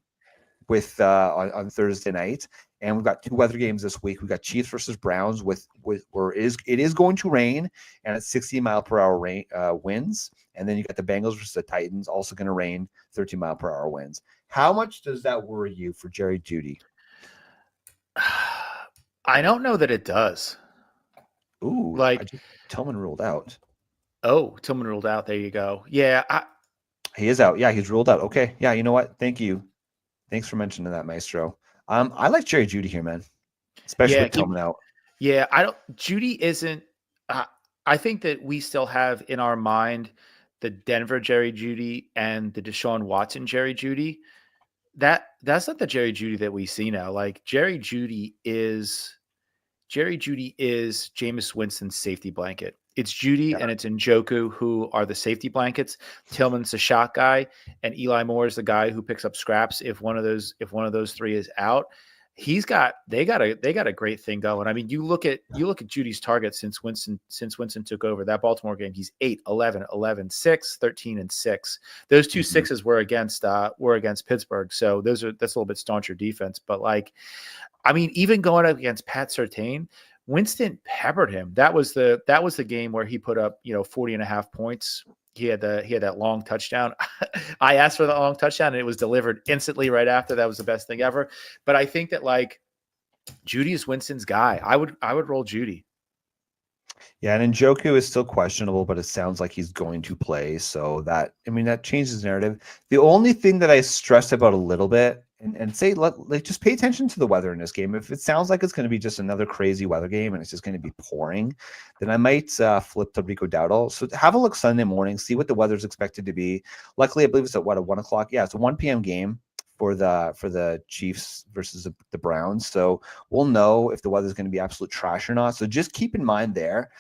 with on Thursday night, and we've got 2 weather games this week. We've got Chiefs versus Browns with where it is going to rain, and it's 60-mile-per-hour winds. And then you got the Bengals versus the Titans, also going to rain, 13-mile-per-hour winds. How much does that worry you for Jerry Jeudy? I don't know that it does. Ooh, Tillman ruled out. Oh, Tillman ruled out. There you go. Yeah, he is out. Yeah, he's ruled out. Okay. Yeah, you know what? Thank you. Thanks for mentioning that, Maestro. I like Jerry Jeudy here, man, especially with Tillman out. Yeah, Jeudy isn't. I think that we still have in our mind the Denver Jerry Jeudy and the Deshaun Watson Jerry Jeudy. That's not the Jerry Jeudy that we see now. Like Jerry Jeudy is Jameis Winston's safety blanket. It's Jeudy and it's Njoku who are the safety blankets. Tillman's the shot guy, and Eli Moore is the guy who picks up scraps if one of those 3 is out. They got a great thing going. I mean, you look at Judy's targets since Winston took over. That Baltimore game, he's 8, 11, 11, 6, 13, and 6. Those 2 sixes were against Pittsburgh. So that's a little bit stauncher defense. But like, I mean, even going up against Pat Surtain, Winston peppered him. That was the game where he put up 40.5 points. He had that long touchdown. I asked for that long touchdown, and it was delivered instantly right after. That was the best thing ever. But I think that like Jeudy is Winston's guy. I would roll Jeudy. Yeah, and Njoku is still questionable, but it sounds like he's going to play. So that changes the narrative. The only thing that I stressed about a little bit, and say just pay attention to the weather in this game. If it sounds like it's going to be just another crazy weather game and it's just going to be pouring, then I might flip to Rico Dowdle. So have a look Sunday morning, see what the weather's expected to be. Luckily, I believe it's at 1 o'clock. Yeah, it's a 1 p.m. game for the Chiefs versus the Browns. So we'll know if the weather's going to be absolute trash or not. So just keep in mind there.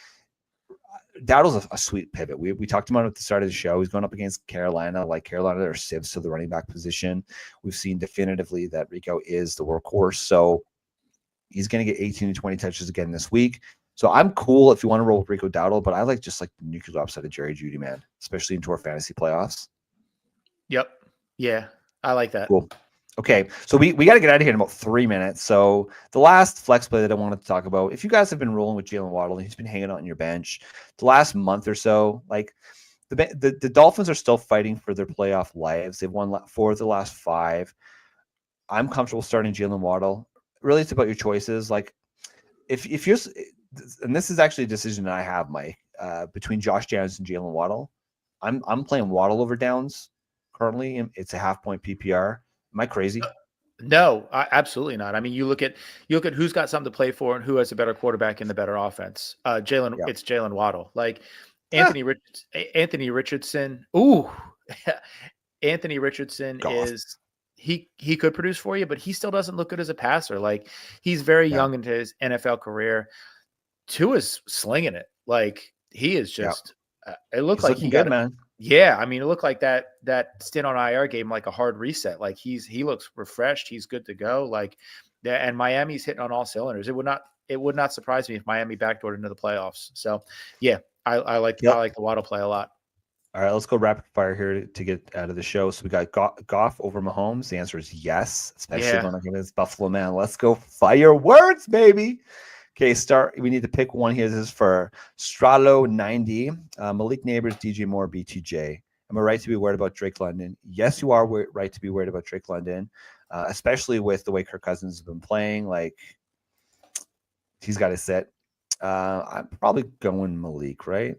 Dowdle's a sweet pivot. We talked about it at the start of the show. He's going up against Carolina. Like Carolina, they're sieves to the running back position. We've seen definitively that Rico is the workhorse. So he's going to get 18 to 20 touches again this week. So I'm cool if you want to roll with Rico Dowdle, but I like the nuclear upside of Jerry Jeudy, man, especially into our fantasy playoffs. Yep. Yeah, I like that. Cool. Okay, so we got to get out of here in about 3 minutes. So the last flex play that I wanted to talk about, if you guys have been rolling with Jalen Waddle, he's been hanging out on your bench the last month or so. Like the Dolphins are still fighting for their playoff lives. They've won 4 of the last 5. I'm comfortable starting Jalen Waddle. Really, it's about your choices. Like if you're, and this is actually a decision that I have, Mike, between Josh Downs and Jalen Waddle. I'm playing Waddle over Downs currently. It's a half-point PPR. Am I crazy? No, absolutely not. I mean, you look at who's got something to play for and who has a better quarterback and the better offense. It's Jalen Waddle. Like Anthony Richardson. Ooh, Anthony Richardson is he could produce for you, but he still doesn't look good as a passer. Like he's very young into his NFL career. Tua's slinging it. Like he is just. It looked like he got man. Yeah, I mean, it looked like that stint on IR gave him like a hard reset. Like he looks refreshed. He's good to go. Like, and Miami's hitting on all cylinders. It would not surprise me if Miami backdoored into the playoffs. So, yeah, I like the Waddle play a lot. All right, let's go rapid fire here to get out of the show. So we got Goff over Mahomes. The answer is yes, especially when I'm against Buffalo, man. Let's go fireworks, baby. Okay, we need to pick one here. This is for Stralo 90. Malik Neighbors, DJ Moore, BTJ. Am I right to be worried about Drake London? Yes, you are right to be worried about Drake London, especially with the way Kirk Cousins has been playing. Like, he's got to sit. I'm probably going Malik, right?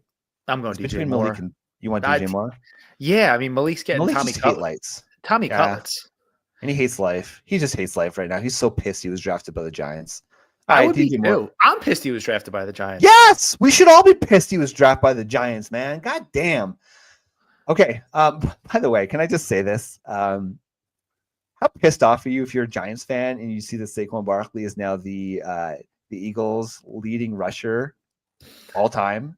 I'm going DJ Moore. Malik you want DJ Moore? Yeah, I mean, Malik's getting Tommy Cutlets. Tommy Cutlets. And he hates life. He just hates life right now. He's so pissed he was drafted by the Giants. I would be too. I'm pissed he was drafted by the Giants. Yes, we should all be pissed he was drafted by the Giants, man. God damn. Okay. By the way, can I just say this? How pissed off are you if you're a Giants fan and you see that Saquon Barkley is now the Eagles' leading rusher all time?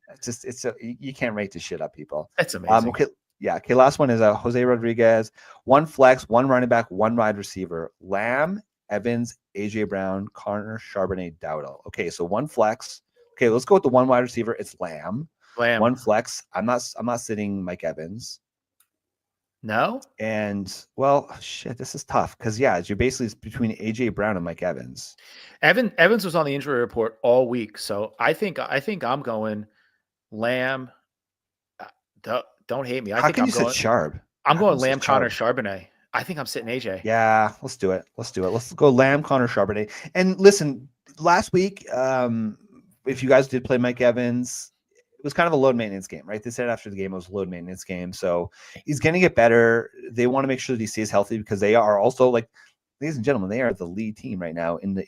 You can't rate this shit up, people. That's amazing. Okay. Yeah. Okay. Last one is Jose Rodriguez. 1 flex, 1 running back, 1 wide receiver. Lamb, Evans, AJ Brown, Connor, Charbonnet, Dowdle. Okay, so one flex. Okay, let's go with the one wide receiver. It's Lamb. One flex. I'm not sitting Mike Evans. No. And well, shit, this is tough because you're basically between AJ Brown and Mike Evans. Evans was on the injury report all week, so I think I'm going Lamb. Don't hate me. How can you sit Sharp? I'm going Lamb, Connor, Charbonnet. I think I'm sitting AJ. Yeah, let's do it. Let's go Lamb, Connor, Charbonnet. And listen, last week, if you guys did play Mike Evans, it was kind of a load maintenance game, right? They said after the game it was a load maintenance game. So he's going to get better. They want to make sure that he stays healthy because they are also, like, ladies and gentlemen, they are the lead team right now in the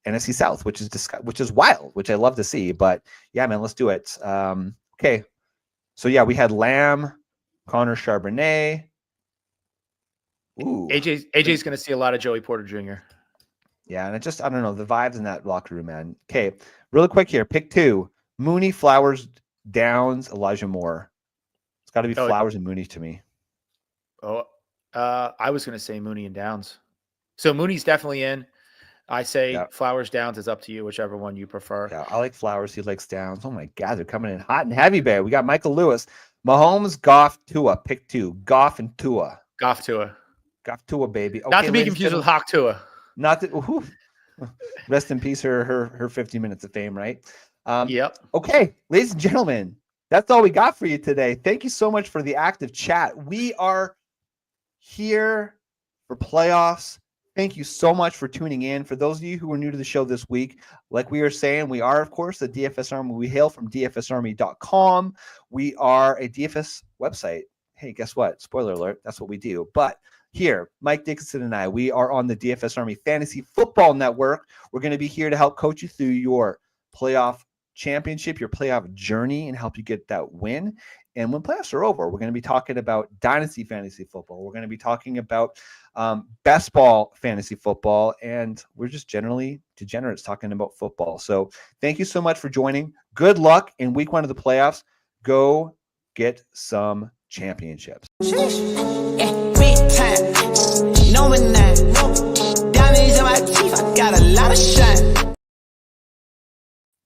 NFC South, which is wild, which I love to see. But yeah, man, let's do it. Okay. So yeah, we had Lamb, Connor, Charbonnet. Ooh. AJ's going to see a lot of Joey Porter Jr. Yeah, and I don't know, the vibes in that locker room, man. Okay, really quick here. Pick 2. Mooney, Flowers, Downs, Elijah Moore. It's got to be Flowers and Mooney to me. I was going to say Mooney and Downs. So Mooney's definitely in. I say Flowers, Downs is up to you, whichever one you prefer. Yeah, I like Flowers. He likes Downs. Oh, my God, they're coming in hot and heavy, babe. We got Michael Lewis. Mahomes, Goff, Tua. Pick 2. Goff and Tua. Goff, Tua, baby. Okay, not to be confused with Hawk Tua. Not that. Rest in peace, her 50 minutes of fame, right? Yep. Okay, ladies and gentlemen, that's all we got for you today. Thank you so much for the active chat. We are here for playoffs. Thank you so much for tuning in. For those of you who are new to the show this week, like we were saying, we are, of course, the DFS Army. We hail from dfsarmy.com. We are a DFS website. Hey, guess what? Spoiler alert. That's what we do. But here, Mike Dickinson and I, we are on the DFS Army Fantasy Football Network. We're going to be here to help coach you through your playoff championship, your playoff journey, and help you get that win. And when playoffs are over, we're going to be talking about Dynasty Fantasy Football. We're going to be talking about best ball fantasy football, and we're just generally degenerates talking about football. So thank you so much for joining. Good luck in week 1 of the playoffs. Go get some championships. Big time, knowing that diamonds in my teeth, I got a lot of shine.